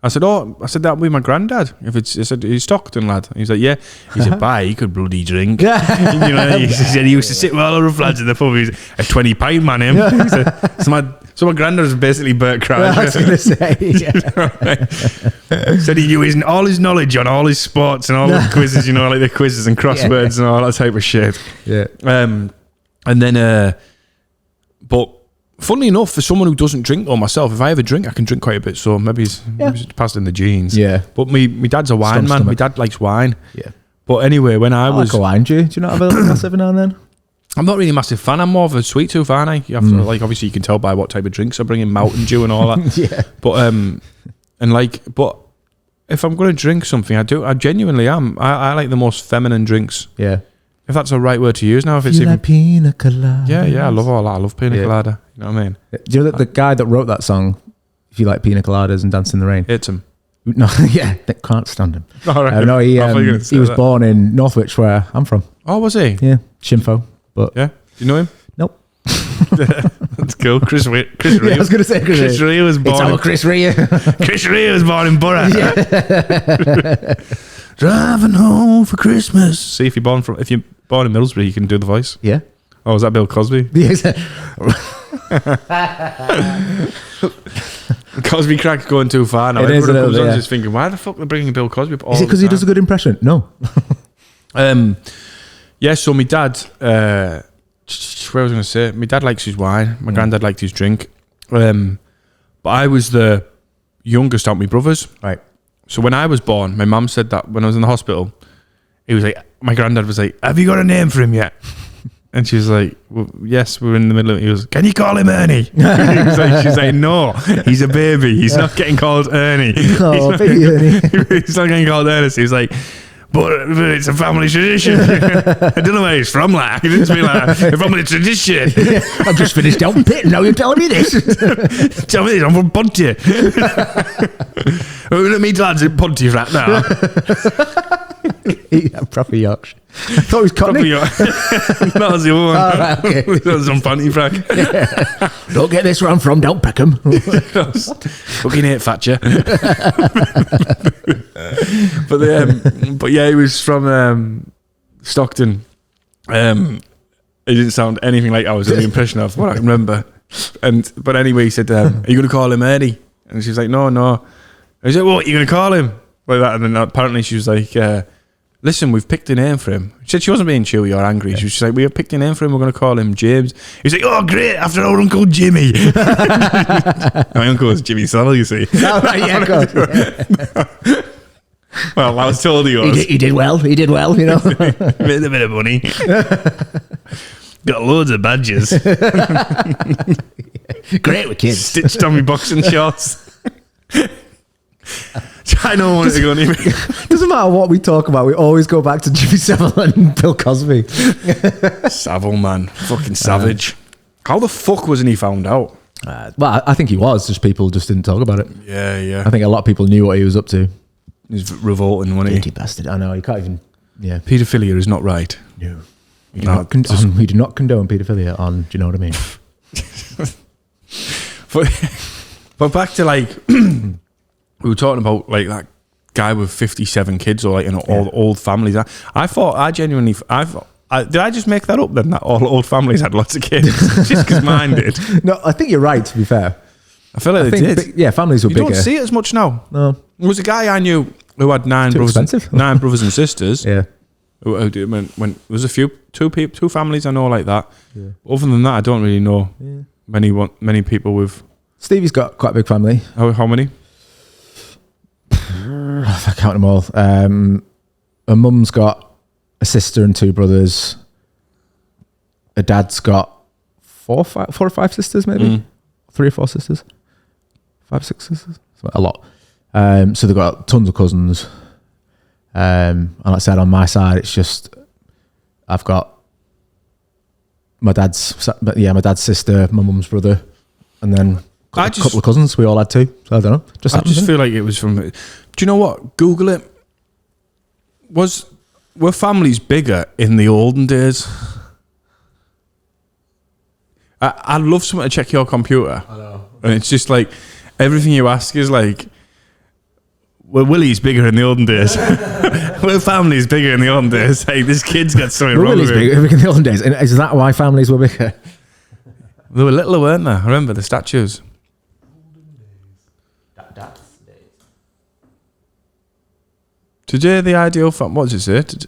I said that'll be my granddad. I said he's Stockton lad. He was like, yeah. He said, bye, he could bloody drink. You know, he said he used to sit with all the rough lads in the pub. He's a 20-pint man, him. He said, so my granddad was basically Bert Kreischer.
I was going to say.
Said he knew all his knowledge on all his sports and all the quizzes, you know, like the quizzes and crosswords and all that type of shit.
Yeah.
And then, but funnily enough, for someone who doesn't drink, or myself, if I have a drink, I can drink quite a bit. So maybe it's passed in the genes.
Yeah.
But my dad's a wine man. My dad likes wine.
Yeah.
But anyway, when I was...
like a wine, do you not have a massive now and then?
I'm not really a massive fan. I'm more of a sweet tooth, aren't I? You have to, like, obviously you can tell by what type of drinks I bring in, Mountain Dew and all that.
Yeah.
But, but if I'm going to drink something, I genuinely am. I like the most feminine drinks.
Yeah.
If that's the right word to use now. If it's
you
even
like pina colada.
Yeah, I love all that. I love pina colada. You know what I mean?
Do you know that the guy that wrote that song, if you like pina coladas and dance in the rain?
Hates him.
No, they can't stand him.
All right.
No, he was born in Northwich, where I'm from.
Oh, was he?
Yeah, Shinfo. But
yeah, do you know him?
Nope.
That's cool. Chris Rea.
I was going to say
Chris Rea was born.
It's our Chris Rea.
Chris Rea was born in Borough. Driving home for Christmas. See, if you're born in Middlesbrough, you can do the voice.
Yeah.
Oh, is that Bill Cosby?
Yes.
Cosby crack's going too far now.
Everyone
comes on just thinking, why the fuck are they bringing Bill Cosby up all
Is it because he does a good impression? No.
Yeah, so my dad, where was I going to say? My dad likes his wine. My granddad liked his drink. But I was the youngest out of my brothers.
Right.
So when I was born, my mum said that when I was in the hospital, he was like, my granddad was like, have you got a name for him yet? And she was like, well, yes, we're in the middle of it. He was, can you call him Ernie? She's like, no, he's a baby. He's not getting called Ernie.
Oh, baby Ernie.
He's not getting called Ernest. He was like, but it's a family tradition. I don't know where he's from, like. It didn't be like a family tradition.
I've just finished out in pit and now you're telling me this.
Tell me this, I'm from Ponty. We're going to meet lads in Pontefract now.
Yeah, proper Yorkshire. I thought it was Cockney.
That was the other one.
Oh, right, okay.
That was on Pontefract.
Yeah. Don't get this wrong, from Down Peckham.
Fucking hate Thatcher. But yeah, he was from Stockton. It didn't sound anything like I was under the impression of what I can remember. But anyway, he said, are you going to call him Ernie? And she was like, no. I said, what, are you going to call him? Like that. And then apparently she was like, listen, we've picked a name for him. She said she wasn't being chewy or angry. She was just like, we have picked a name for him. We're going to call him James. He was like, oh, great, after our Uncle Jimmy. My uncle was Jimmy Savile, you see.
Oh, right, yeah, God. Yeah.
Well, I was told he was.
He did well, you know.
Made a bit of money. Got loads of badges.
Great with kids.
Stitched on my boxing shorts. I don't want to go anywhere.
Doesn't matter what we talk about, we always go back to Jimmy Savile and Bill Cosby.
Savile, man. Fucking savage. How the fuck wasn't he found out?
Well, I think he was, just people just didn't talk about it.
Yeah.
I think a lot of people knew what he was up to.
He's revolting, wasn't he?
Dirty bastard. I know, you can't even... Yeah.
Paedophilia is not right.
No. We do not condone paedophilia on, do you know what I mean?
But back to like... we were talking about like that guy with 57 kids or like all old families. I genuinely did I just make that up then, that all old families had lots of kids? Just because mine did.
No, I think you're right, to be fair.
I feel like they did.
Families were bigger.
You don't see it as much now.
No.
There was a guy I knew who had nine brothers and sisters.
Yeah.
When there's two families I know like that. Yeah. Other than that, I don't really know many people with.
Stevie's got quite a big family.
How many?
If I count them all. Her mum's got a sister and 2 brothers. Her dad's got 4 or 5 sisters, maybe 3 or 4 sisters, 5, 6 sisters. A lot. So they've got tons of cousins. And like I said, on my side, it's just I've got my dad's sister, my mum's brother, and then a couple of cousins. We all had 2. So I don't know.
I just feel like it was from. Do you know what? Google it. Were families bigger in the olden days? I'd love someone to check your computer. I know. And it's just like everything you ask is like, well, Willie's bigger in the olden days. Well, family's bigger in the olden days. Hey, this kid's got something wrong with him.
Willie's bigger in the olden days. And is that why families were bigger?
They were littler, weren't they? I remember the statues. Today, the ideal family. What does it say?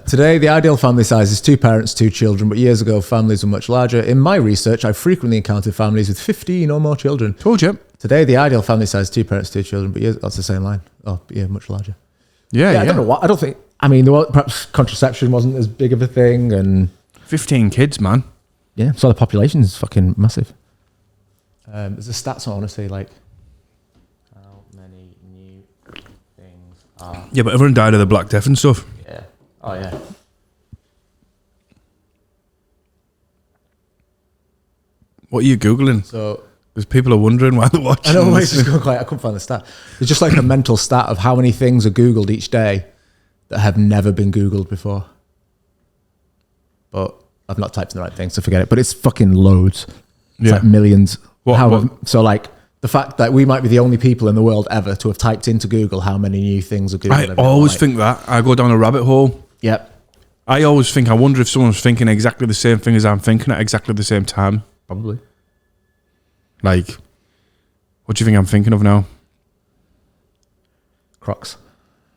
Today, the ideal family size is 2 parents, 2 children, but years ago, families were much larger. In my research, I've frequently encountered families with 15 or more children.
Told you.
Today, the ideal family size is 2 parents, 2 children, but that's the same line. Oh, yeah, much larger.
Yeah.
I don't know what. I don't think. I mean, perhaps contraception wasn't as big of a thing, and
15 kids, man.
Yeah, so the population is fucking massive. There's the stats I want to see, like how many new things are.
Yeah, but everyone died of the Black Death and stuff.
Yeah. Oh yeah.
What are you Googling?
So,
because people are wondering why they're watching.
I know, it's just going quiet. I couldn't find the stat. It's just like a mental stat of how many things are Googled each day that have never been Googled before. But I've not typed in the right thing, so forget it. But it's fucking loads. It's like millions. So like the fact that we might be the only people in the world ever to have typed into Google how many new things are Googled.
I always think that. I go down a rabbit hole.
Yep.
I always think, I wonder if someone's thinking exactly the same thing as I'm thinking at exactly the same time.
Probably.
Like, what do you think I'm thinking of now?
Crocs.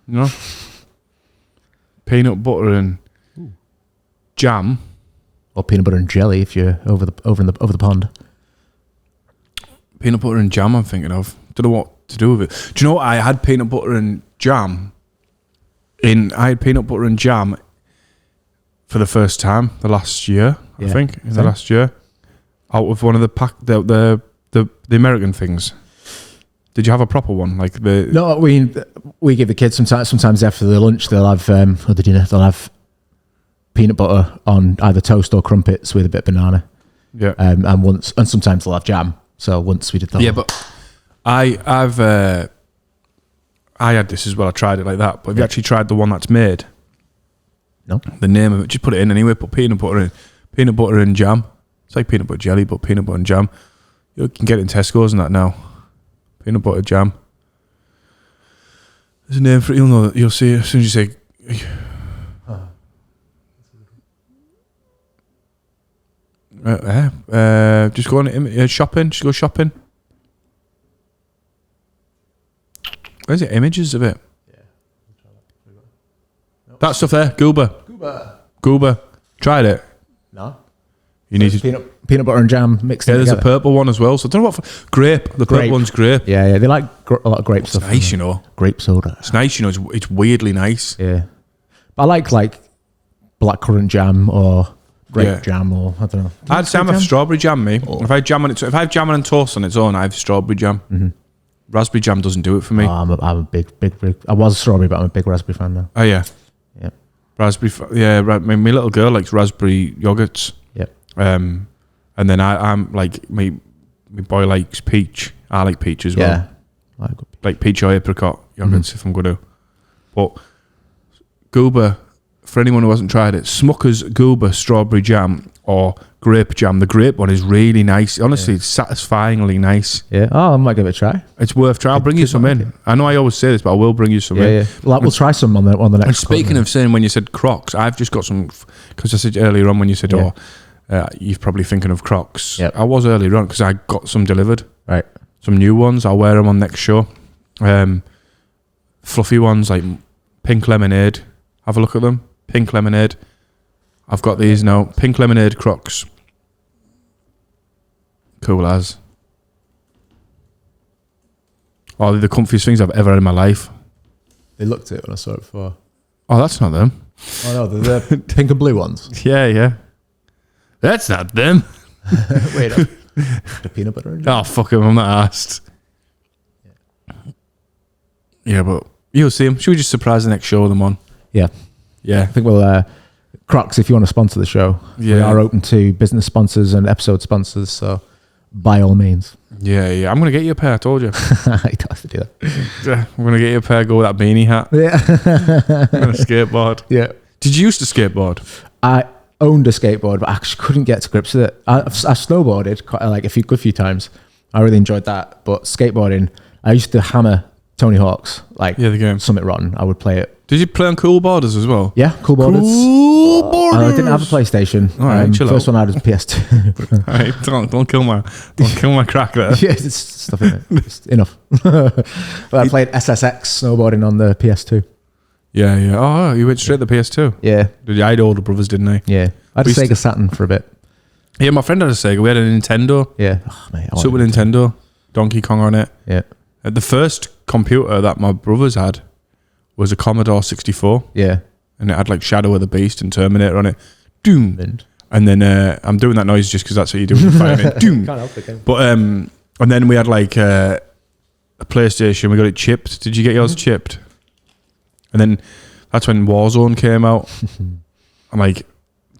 You know? Peanut butter and jam.
Or peanut butter and jelly if you're over the pond.
Peanut butter and jam I'm thinking of. Don't know what to do with it. Do you know what? I had peanut butter and jam for the first time the last year, I think. The last year. Out of one of the American things. Did you have a proper one? Like the
No, we give the kids sometimes after the lunch they'll have or the dinner they'll have peanut butter on either toast or crumpets with a bit of banana.
Yeah.
And sometimes they'll have jam. So once we did that.
Yeah, but I had this as well. I tried it like that. But have you actually tried the one that's made?
No.
The name of it, just put it in anyway. Put peanut butter and jam. It's like peanut butter jelly, but peanut butter and jam. You can get it in Tesco's and that now. Peanut butter jam. There's a name for it. You'll know. You'll see it as soon as you say. Just go on shopping. Just go shopping. Where's it? Images of it. Yeah. That stuff there. Goober. Tried it.
No.
You need to
peanut butter and jam mixed.
Yeah, there's a purple one as well. So I don't know what grape. The purple one's grape.
Yeah. They like a lot of grape stuff.
It's nice, you know.
Grape soda.
It's nice, you know. It's weirdly nice.
Yeah. But I like blackcurrant jam or grape jam or I don't know.
I'd say I'm a strawberry jam, me. Oh. If I have jam and toast on its own, I have strawberry jam. Mm-hmm. Raspberry jam doesn't do it for me.
Oh, I'm a big. I was a strawberry, but I'm a big raspberry fan now.
Oh yeah.
Yeah.
Raspberry. Yeah. My little girl likes raspberry yogurts.
Yep.
And then I'm like my boy likes peach. I like peach as well. Yeah. Like peach or apricot yogurts if I'm going to. But Goober, for anyone who hasn't tried it, Smucker's Goober strawberry jam or grape jam. The grape one is really nice. Honestly, it's satisfyingly nice.
Yeah. Oh, I might give it a try.
It's worth trying. I'll bring you some in. I know I always say this, but I will bring you some in.
Yeah. Well, we'll try some on the next.
And speaking of saying, when you said Crocs, I've just got some, because I said earlier on when you said, you're probably thinking of Crocs.
Yep.
I was earlier on because I got some delivered.
Right.
Some new ones. I'll wear them on next show. Fluffy ones like pink lemonade. Have a look at them. Pink lemonade. I've got these now. Pink lemonade Crocs. Cool as. Oh, they're the comfiest things I've ever had in my life.
They looked at it when I saw it before.
Oh, that's not them.
Oh no, they're the pink and blue ones.
Yeah. That's not them.
Wait up. The peanut butter and
Oh, fuck him. I'm not asked. Yeah, but you'll see them. Should we just surprise the next show with them on?
Yeah.
Yeah.
I think we'll Crocs, if you want to sponsor the show, we
Yeah.
are open to business sponsors and episode sponsors, so by all means.
Yeah. I'm going to get you a pair, I told you.
I don't have to do that.
Yeah, I'm going to get you a pair, go with that beanie hat.
Yeah.
I'm going to skateboard.
Yeah.
Did you used to skateboard?
I owned a skateboard, but I actually couldn't get to grips with it. I snowboarded quite like a good few times. I really enjoyed that, but skateboarding, I used to hammer Tony Hawk's, like
Yeah, the game.
Summit Rotten. I would play it.
Did you play on Cool Borders as well?
Yeah, Cool Borders.
Cool Borders.
I didn't have a PlayStation.
All right, chill
first
out.
one I had was PS2.
All right, don't kill my crack there.
Yeah, it's stuff in it. It's enough. But I played SSX snowboarding on the PS2.
Yeah. Oh, you went straight to the PS2.
Yeah,
I had older brothers, didn't I?
yeah. I had a
We used
Sega
to-
Saturn for a bit.
Yeah, my friend had a Sega. We had a Nintendo,
Yeah. Oh, mate, I
Super
wanted to-
Nintendo, Donkey Kong on it.
Yeah,
The first computer that my brothers had was a Commodore 64,
yeah.
and it had like Shadow of the Beast and Terminator on it. Doom.
And
And then I'm doing that noise just because that's what you do when you're fighting it. Doom.
can't help it, can you?
But and then we had like a PlayStation. We got it chipped. Did you get yours chipped? And then that's when Warzone came out. I'm like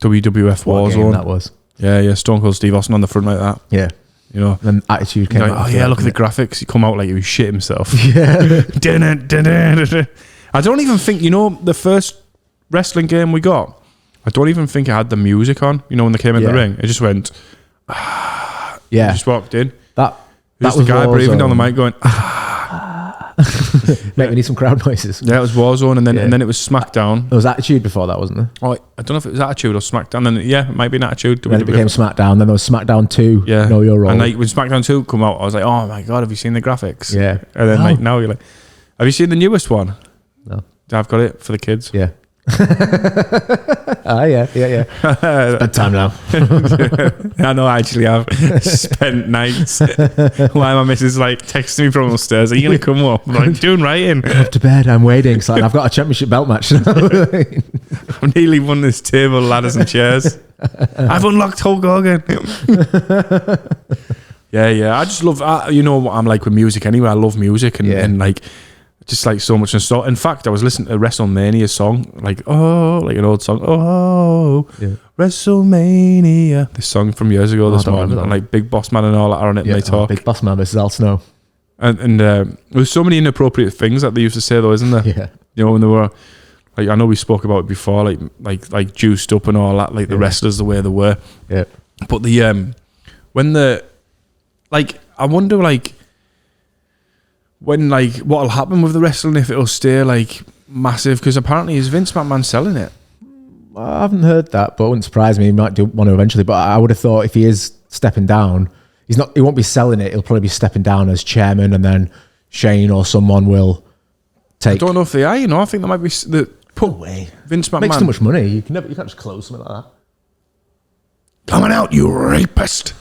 WWF
What a game
Warzone.
that was.
Yeah. Stone Cold Steve Austin on the front like that.
Yeah.
You know.
Then Attitude came
Like,
out.
oh
after
yeah,
that,
look at the
didn't
graphics. He come out like he was shit himself.
it? Yeah.
I don't even think, you know, the first wrestling game we got, I don't even think it had the music on. You know, when they came in the
Yeah.
ring, it just went.
Yeah.
Just walked in.
That
There's the guy breathing down the mic going.
Mate, we need some crowd noises.
Yeah, it was Warzone, and then
Yeah.
and then it was SmackDown.
There was Attitude before that, wasn't there?
Oh, I don't know if it was Attitude or SmackDown. Then yeah, it might be an Attitude.
Then it became SmackDown. Then there was SmackDown 2.
yeah,
Know Your Role.
And like when SmackDown 2 come out, I was like, oh my god, have you seen the graphics?
Yeah.
And then
Oh.
like now you're like, have you seen the newest one?
No.
I've got it for the kids.
Yeah. Yeah. It's bedtime now.
I know. I actually have spent nights. Why my missus like texting me from upstairs? Are you gonna come up? I'm like, doing writing.
Up to bed. I'm waiting. It's like I've got a championship belt match now.
I've nearly won this table, ladders, and chairs. I've unlocked Hulk Hogan. Yeah. I just love. You know what I'm like with music anyway. I love music and,
Yeah.
and like just like so much. And so, in fact, I was listening to a WrestleMania song, like an old song. Oh,
Yeah.
WrestleMania. This song from years ago. This
I don't
morning,
remember
and
that.
like Big Boss Man and all that are on it. And they talk.
Big Boss Man versus Al Snow.
And there's so many inappropriate things that they used to say though, isn't there?
Yeah.
You know, when they were like, I know we spoke about it before, like juiced up and all that, like the
Yeah.
wrestlers the way they were.
Yeah.
But the when the like, I wonder like when like what'll happen with the wrestling if it'll stay like massive, because apparently is Vince McMahon selling it.
I haven't heard that, but it wouldn't surprise me. He might do want to eventually. But I would have thought if he is stepping down, he's not. He won't be selling it. He'll probably be stepping down as chairman, and then Shane or someone will
I
take.
don't know if they are. You know, I think there might be the put
away.
Vince McMahon
Makes too much money. You can't just close something like that.
coming out, you rapist.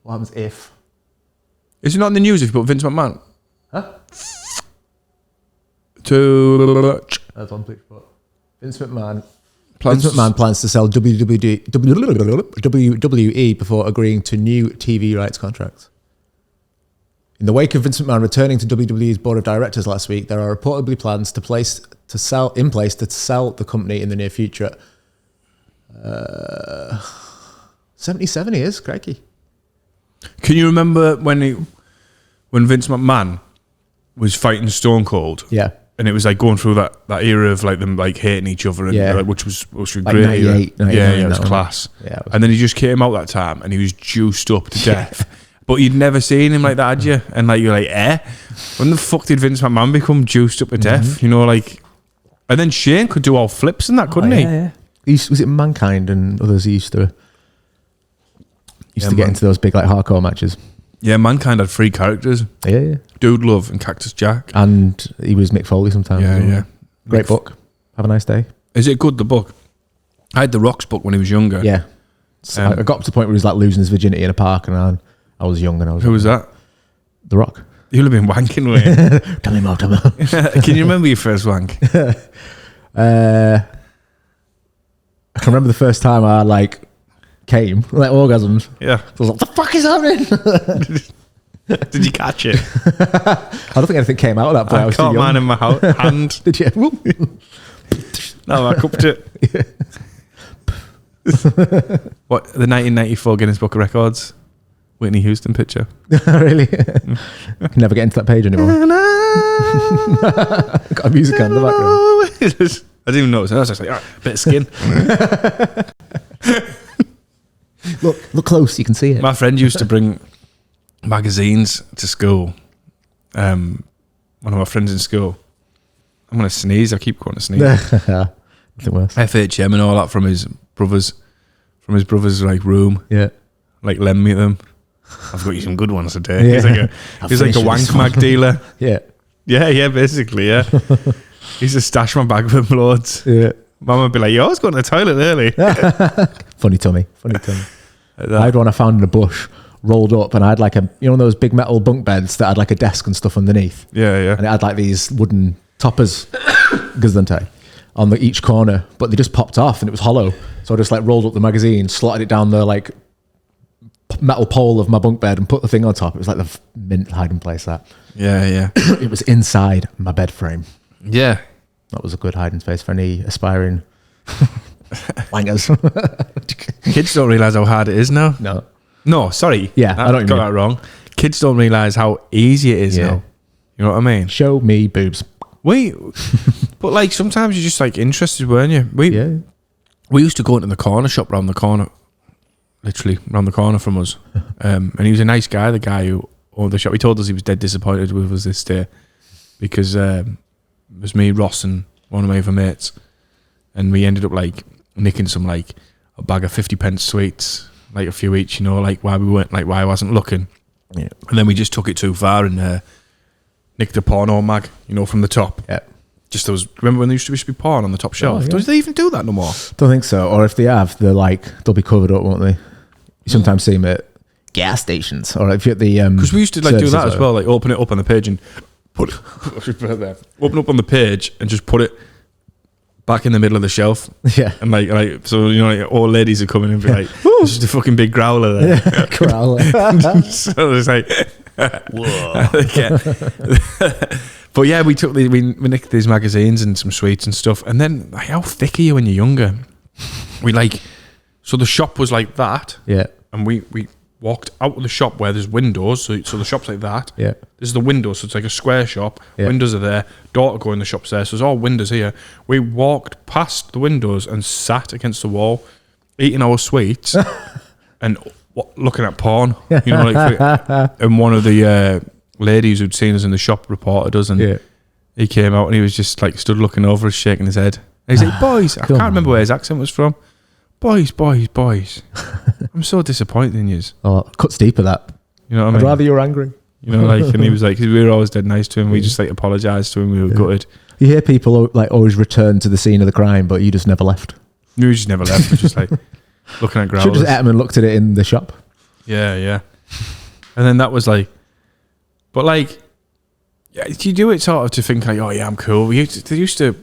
What happens if?
Is it not in the news if you put Vince McMahon?
Huh?
To
That's one please. But Vince McMahon.
plans.
Vince McMahon plans to sell WWE before agreeing to new TV rights contracts. In the wake of Vince McMahon returning to WWE's board of directors last week, there are reportedly plans to sell the company in the near future. 77 he is, crikey.
Can you remember when Vince McMahon was fighting Stone Cold?
Yeah.
And it was like going through that era of like them like hating each other, and
Yeah.
like, which was
Like
great.
98, 99,
yeah, it was
that one.
class.
Yeah, it was-
And then he just came out that time, and he was juiced up to death. But you'd never seen him like that, had you? And like you're like, when the fuck did Vince McMahon become juiced up to death? You know, like, and then Shane could do all flips and that, couldn't he?
Yeah. Was it Mankind and others he used to
Yeah,
get into those big like hardcore matches?
Yeah, Mankind had 3 characters.
Yeah.
Dude Love and Cactus Jack.
And he was Mick Foley sometimes.
Yeah,
as well.
yeah.
Great book. Have a nice day.
Is it good, the book? I had the Rocks book when he was younger.
Yeah. So I got up to the point where he was like losing his virginity in a park, and I was young and I was.
Who was that?
The Rock.
You'll have been wanking with.
Tell me more.
Can you remember your first wank?
I can remember the first time I like came, like orgasms.
Yeah.
I was like, "The fuck is happening?"
Did you catch it?
I don't think anything came out of that point. I
I
was too
caught
young.
mine in my hand.
Did you?
No, I cupped it. What, the 1994 Guinness Book of Records? Whitney Houston picture.
Really? Can never get into that page anymore. Got a music on in the background.
I didn't even notice. I was just like, all right, bit of skin.
Look close, you can see it.
My friend used to bring magazines to school. One of my friends in school. I'm going to sneeze. I keep going to sneeze.
Nothing worse.
FHM and all that from his brother's like room.
Yeah.
Like lend me them. I've got you some good ones today.
Yeah.
He's like a wank mag dealer.
Yeah.
Yeah, basically, yeah. He used to stash my bag with loads.
Yeah.
Mum would be like, yo, I was going to the toilet early.
Funny tummy.
Like
I had one I found in a bush, rolled up, and I had like those big metal bunk beds that had like a desk and stuff underneath.
Yeah.
And it had like these wooden toppers, Gesundheit, on each corner, but they just popped off and it was hollow. So I just like rolled up the magazine, slotted it down the like metal pole of my bunk bed and put the thing on top. It was like the mint hiding place that.
Yeah.
It was inside my bed frame.
Yeah.
That was a good hiding space for any aspiring wangers.
Kids don't realise how hard it is now. No, sorry.
Yeah, I don't
got
mean.
that wrong. Kids don't realise how easy it is now. You know what I mean?
Show me boobs.
But like sometimes you're just like interested, weren't you? We used to go into the corner shop round the corner, literally round the corner from us. And he was a nice guy, the guy who owned the shop. He told us he was dead disappointed with us this day because it was me, Ross, and one of my other mates, and we ended up like nicking some like a bag of 50p sweets, like a few each, you know, like why I wasn't looking.
Yeah.
And then we just took it too far and nicked a porno mag, you know, from the top.
Yeah.
Just those. Remember when there used to be porn on the top shelf?
yeah.
Do they even do that no more?
Don't think so. Or if they have, they'll be covered up, won't they? You sometimes see them at gas stations, or if you're at the
Because we used to like do that as
services,
well, like open it up on the page and put it there. Open up on the page and just put it back in the middle of the shelf.
Yeah.
And like so, you know, like all ladies are coming and be like, "There's just a fucking big growler there."
Corral.
So it's like, whoa. But yeah, we nicked these magazines and some sweets and stuff. And then, like, how thick are you when you're younger? So the shop was like that.
Yeah.
And we walked out of the shop where there's windows. So the shop's like that.
Yeah.
This is the window. So it's like a square shop.
Yeah.
Windows are there. Door to go in the shop's there. So there's all windows here. We walked past the windows and sat against the wall, eating our sweets and looking at porn. You know, like, and one of the ladies who'd seen us in the shop reported us, and he came out and he was just like stood looking over us, shaking his head. And he's like, "Boys," I can't remember where his accent was from. Boys. I'm so disappointed in yous.
Oh, cuts deeper that.
You know what I
I'd
mean?
rather you were angry.
You know, like, and he was like, 'cause we were always dead nice to him. We just like apologised to him. We were gutted.
You hear people like always return to the scene of the crime, but you just never left.
We just never left. We were just like looking at
Should
growlers.
just ate them and looked at it in the shop.
Yeah. And then that was like, but like, yeah, you do it sort of to think like, oh yeah, I'm cool. We used to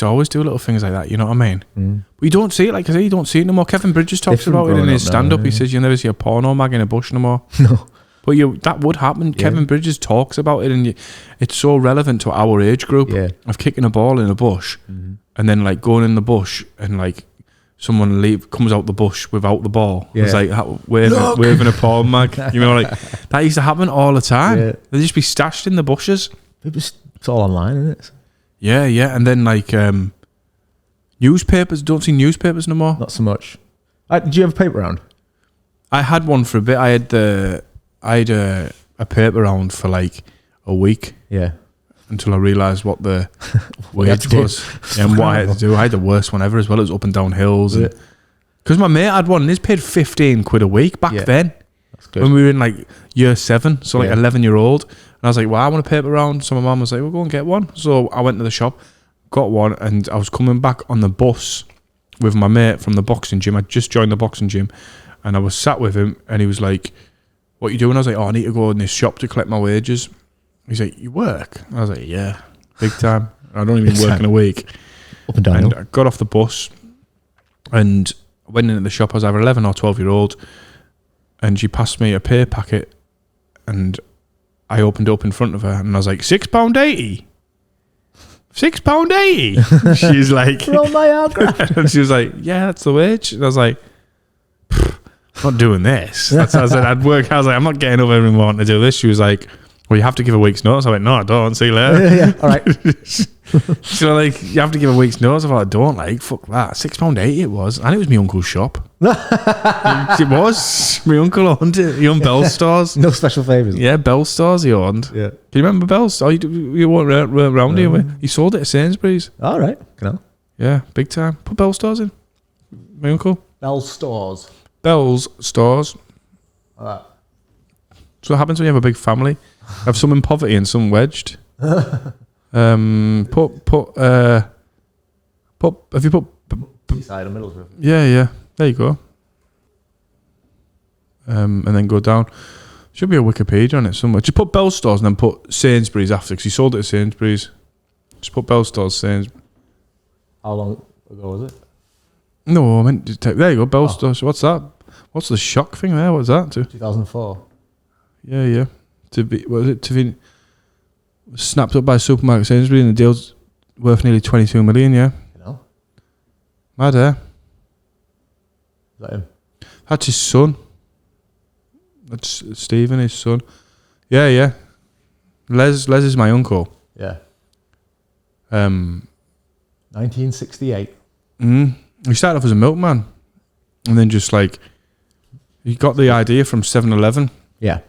always do little things like that. You know what I mean? But you don't see it, like I say, you don't see it no more. Kevin Bridges talks
Different
about it in
growing
his
up now,
stand-up. He
yeah.
says you'll never see a porno mag in a bush no more.
No.
But that would happen. Kevin Bridges talks about it, and it's so relevant to our age group of kicking a ball in a bush, and then like going in the bush and like someone comes out the bush without the ball.
Yeah.
It's like waving a porn mag. You know, like that used to happen all the time.
Yeah.
They'd just be stashed in the bushes.
It's all online, isn't it?
Yeah, and then like newspapers. Don't see newspapers no more.
Not so much. Did you have a paper round?
I had one for a bit. I had a paper round for like a week.
Yeah.
Until I realised what the
What you had
wage
to do.
was and what I had to do. I had the worst one ever as well. It was up and down hills. Because my mate had one and he's paid 15 quid a week back then.
good.
when we were in like year 7, so like
Yeah.
11-year-old. And I was like, well, I want a paper round. So my mum was like, we'll go and get one. So I went to the shop, got one, and I was coming back on the bus with my mate from the boxing gym. I just joined the boxing gym, and I was sat with him, and he was like, what are you doing? I was like, oh, I need to go in this shop to collect my wages. He's like, you work? I was like, yeah, big time. I don't even
Big
work
time.
in a week.
Up and down.
And I got off the bus and went into the shop. I was either 11 or 12-year-old, and she passed me a pay packet, and I opened it up in front of her, and I was like, £6.80. £6.80. She's like,
Roll my autograph.
and she was like, yeah, that's the wage. And I was like, I'm not doing this. That's how I said I'd work. I was like, I'm not getting up every morning to do this. She was like, well, you have to give a week's notice. I went, no, I don't. See you later.
Yeah. All right.
So like, you have to give a week's notice. I thought, I don't, like, fuck that. £6.80 it was, and it was my uncle's shop. It was my uncle owned it. He owned Bell Stores.
No special favours.
Yeah, Bell Stores he owned.
Yeah.
Can you remember Bell Stores? You weren't around here. He sold it at Sainsbury's.
All right. Genau.
Yeah, big time. Put Bell Stores in. My uncle.
Bell Stores.
Bell's Stores.
All right.
So what happens when you have a big family? Have some in poverty and some wedged. Have you put
Side of Middlesbrough.
yeah, there you go. And then go down. Should be a Wikipedia on it somewhere. Just put Bell Stores and then put Sainsbury's after, because he sold it at Sainsbury's. Just put Bell Stores, Sainsbury's.
How long ago was it?
No, I meant to take, there you go, Bell Stores. What's that? What's the shock thing there? What's that?
2004.
Yeah. To be snapped up by supermarket Sainsbury's, and the deal's worth nearly 22 million. Yeah,
You know?
mad, eh?
Is that him?
That's his son. That's Stephen, his son. Yeah. Les is my uncle.
Yeah.
1968.
1968.
He started off as a milkman, and then just like he got the idea from 7-Eleven.
Yeah.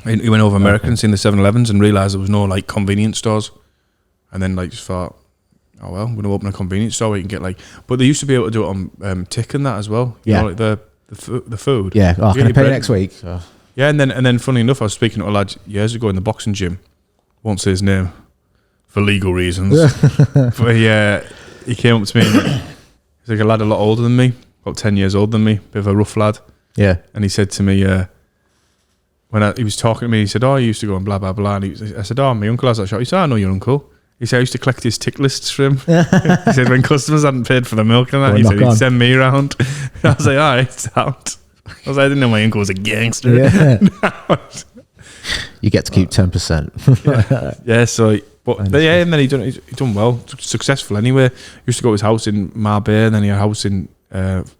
He went over America and seen the 7-Elevens and realised there was no like convenience stores, and then like just thought, oh well, I'm going to open a convenience store where you can get like. But they used to be able to do it on Tick and that as well. You
Yeah.
know, like the food.
Yeah. Oh,
You
can I
get
pay
your
next week? So.
Yeah, and then funny enough, I was speaking to a lad years ago in the boxing gym. Won't say his name for legal reasons. But he came up to me. And he's like a lad a lot older than me, about 10 years older than me, bit of a rough lad.
Yeah.
And he said to me, when he was talking to me, he said, oh, I used to go and blah, blah, blah. And I said, oh, my uncle has that shop. He said, I know your uncle. He said, I used to collect his tick lists for him. He said, when customers hadn't paid for the milk and that,
Go
he
knock
said, he'd
on.
send me around. I was like, all right, it's out. I was like, I didn't know my uncle was a gangster.
Yeah. You get to keep 10%.
Yeah, so, but
understand.
yeah, and then he done well, successful anyway. Used to go to his house in Marbella, and then he had a house in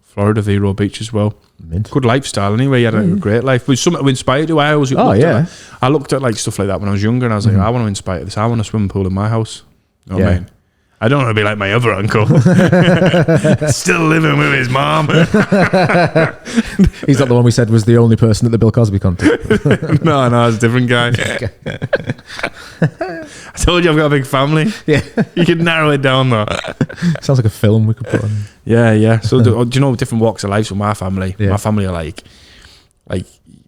Florida, Vero Beach as well.
Mint.
Good lifestyle anyway. He had a great life. Which something to inspire you. I always looked
yeah.
at, I looked at like stuff like that when I was younger, and I was like, I want to inspire this. I want a swimming pool in my house. You know what I
Yeah.
mean? I don't want to be like my other uncle, still living with his mom.
He's not the one we said was the only person at the Bill Cosby contest.
No, it's a different guy. I told you I've got a big family.
Yeah.
You could narrow it down though.
Sounds like a film we could put on.
Yeah. So do you know different walks of life with my family?
Yeah.
My family are like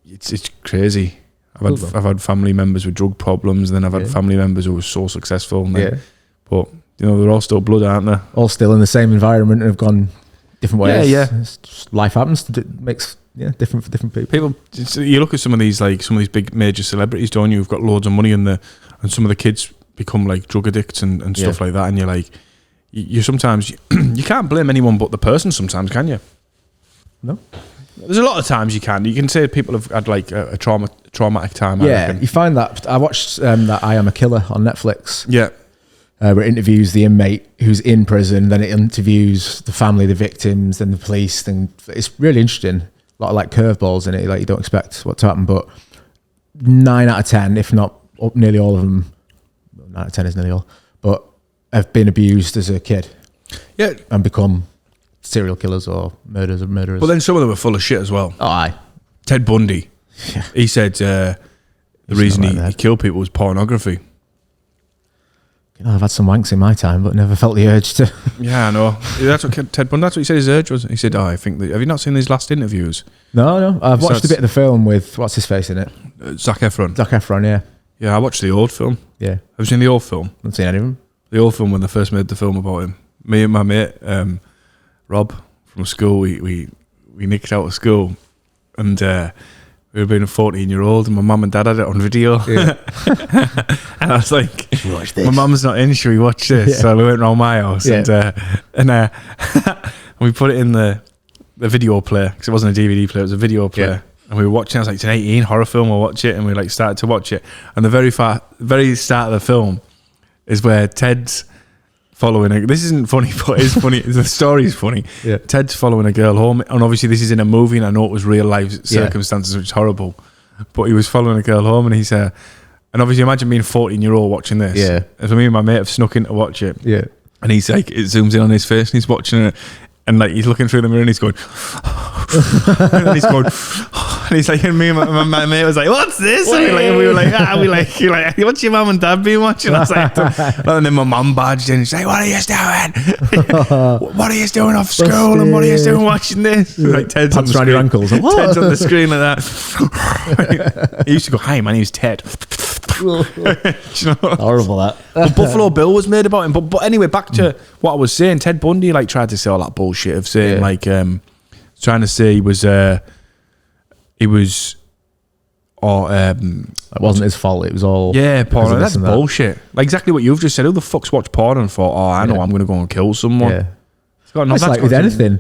it's crazy. I've had family members with drug problems, and then I've had family members who were so successful. And then, but you know they're all still blood, aren't they?
All still in the same environment and have gone different ways.
Yeah.
It's just life happens. Makes different for different people.
You look at some of these big major celebrities, don't you? Who've got loads of money, and some of the kids become like drug addicts and stuff like that. And you're like, you sometimes you can't blame anyone but the person. Sometimes, can you?
No.
There's a lot of times you can. You can say people have had like a traumatic time. I
Yeah,
reckon.
you find that. I watched that I Am a Killer on Netflix.
Yeah.
Where it interviews the inmate who's in prison, then it interviews the family, the victims, then the police. Then it's really interesting. A lot of like curveballs in it, like you don't expect what to happen. But 9 out of 10, if not nearly all of them, 9 out of 10 is nearly all, but have been abused as a kid.
Yeah.
And become serial killers or murderers.
But then some of them are full of shit as well.
Oh, aye.
Ted Bundy.
Yeah.
He said the
He's
reason
not like
he
that.
killed people was pornography.
I've had some wanks in my time, but never felt the urge to.
Yeah, I know. That's what Ted Bundy. That's what he said his urge was. He said, "Oh, I think that." Have you not seen his last interviews?
No. I've watched a
Starts-
bit of the film with what's his face in it.
Zac Efron.
Zac Efron. Yeah.
Yeah, I watched the old film.
Yeah.
Have you seen the old film?
Haven't seen any of them.
The old film when they first made the film about him. Me and my mate Rob from school, we nicked out of school, and we were being a 14-year-old, and my mum and dad had it on video.
Yeah.
And I was like,
Watch this.
my mum's not in, should we watch this?
Yeah.
So we went round my house
Yeah.
and we put it in the video player, because it wasn't a DVD player, it was a video player.
Yeah.
And we were watching, I was like, it's an 18 horror film, we'll watch it. And we like started to watch it. And the very start of the film is where Ted's following this isn't funny, but it's funny. The story's funny.
Yeah.
Ted's following a girl home, and obviously this is in a movie, and I know it was real life circumstances, which is horrible. But he was following a girl home, and he's and obviously imagine being a 14-year-old watching this.
Yeah.
And so me and my mate have snuck in to watch it.
Yeah.
And he's like, it zooms in on his face, and he's watching it, and like he's looking through the mirror, and he's going, and then he's going, and he's like, and me and my mate was like, what's this? And we were like, you're like, what's your mum and dad been watching? I was like, and then my mum barged in and she's like, what are you doing? What are you doing off school? And what are you doing watching this? Like Ted's on
Pants
the
around
screen.
your ankles. Like,
Ted's on the screen like that. He used to go, hi, my name's Ted. Do you know?
Horrible that.
But Buffalo Bill was made about him. But anyway, back to what I was saying. Ted Bundy like tried to say all that bullshit of saying trying to say he was
That wasn't his fault. It was all because
porn.
of this
That's
and that.
bullshit. Like exactly what you've just said. Who the fuck's watched porn and thought, oh, I know
Yeah.
I'm going to go and kill someone?
Yeah.
It's got
It's like with anything,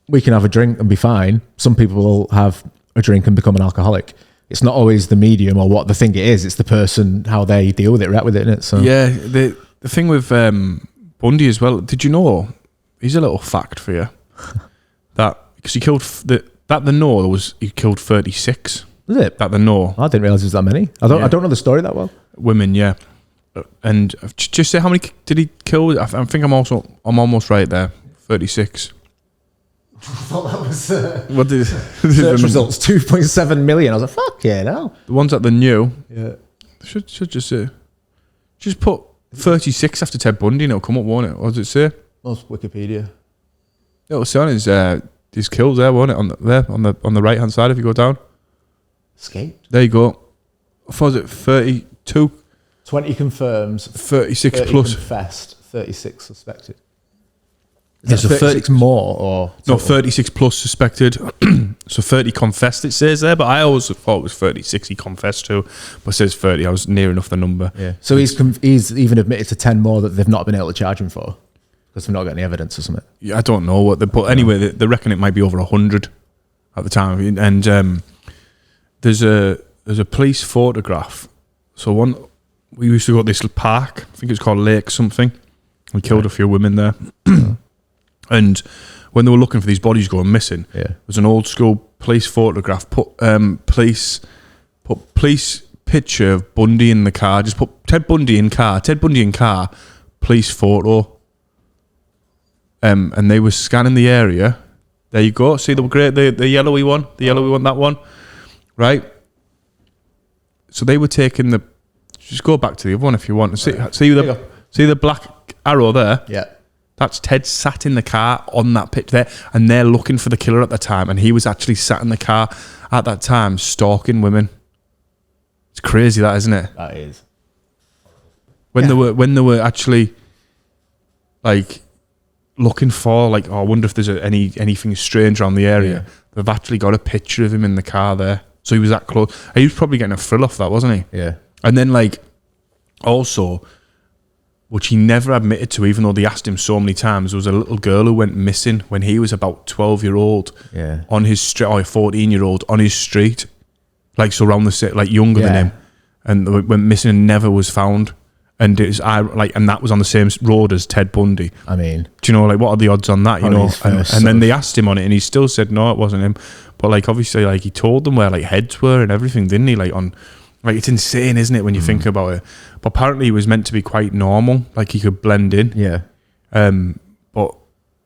we can have a drink and be fine. Some people will have a drink and become an alcoholic. It's not always the medium or what the thing it is. It's the person, how they deal with it, react with it, innit? So
Yeah, the thing with Bundy as well. Did you know? Here's a little fact for you. That because he killed he killed 36.
was it?
That the know.
I didn't realize there was that many. I don't know the story that well.
Women, yeah. And just say how many did he kill? I think I'm almost right there. 36.
I thought that was
What did
search results 2.7 million. I was like, fuck yeah, no.
the ones that they knew
Yeah.
should just say just put 36 after Ted Bundy and it'll come up, won't it? What does it say?
That's Wikipedia.
It'll say on his kills there, won't it? On the right hand side if you go down.
Escaped.
There you go. What was it? 32,
20 confirms.
36
30
plus.
confessed. 36 suspected.
Yeah,
Is
so
that 36 more or
No,
total?
36 plus suspected. So 30 confessed, it says there, but I always thought it was 36 he confessed to. But it says 30. I was near enough the number.
Yeah. So he's even admitted to 10 more that they've not been able to charge him for because they've not got any evidence or something.
Yeah, I don't know what but anyway, they reckon it might be over 100 at the time. And there's a police photograph. So we used to go to this park. I think it's called Lake something. We killed a few women there. And when they were looking for these bodies going missing, there was an old school police photograph. Put police picture of Bundy in the car. Just put Ted Bundy in car, police photo. And they were scanning the area. There you go. See the yellowy one, that one, right? So they were taking just go back to the other one if you want. See the black arrow there.
Yeah.
That's Ted sat in the car on that pitch there, and they're looking for the killer at the time, and he was actually sat in the car at that time stalking women. It's crazy, that, isn't it?
That is.
When they were actually like looking for like, oh, I wonder if there's anything strange around the area.
Yeah.
They've actually got a picture of him in the car there, so he was that close. He was probably getting a thrill off that, wasn't he?
Yeah.
And then like also, which he never admitted to, even though they asked him so many times, there was a little girl who went missing when he was about 12-year-old on his street, or 14-year-old on his street, like so around the city, like younger than him, and went missing and never was found. And it was and that was on the same road as Ted Bundy.
I mean,
do you know like what are the odds on that? You know, and then they asked him on it, and he still said no, it wasn't him. But like obviously, like he told them where like heads were and everything, didn't he? Like on. Like it's insane, isn't it, when you think about it? But apparently he was meant to be quite normal, like he could blend in.
Yeah.
But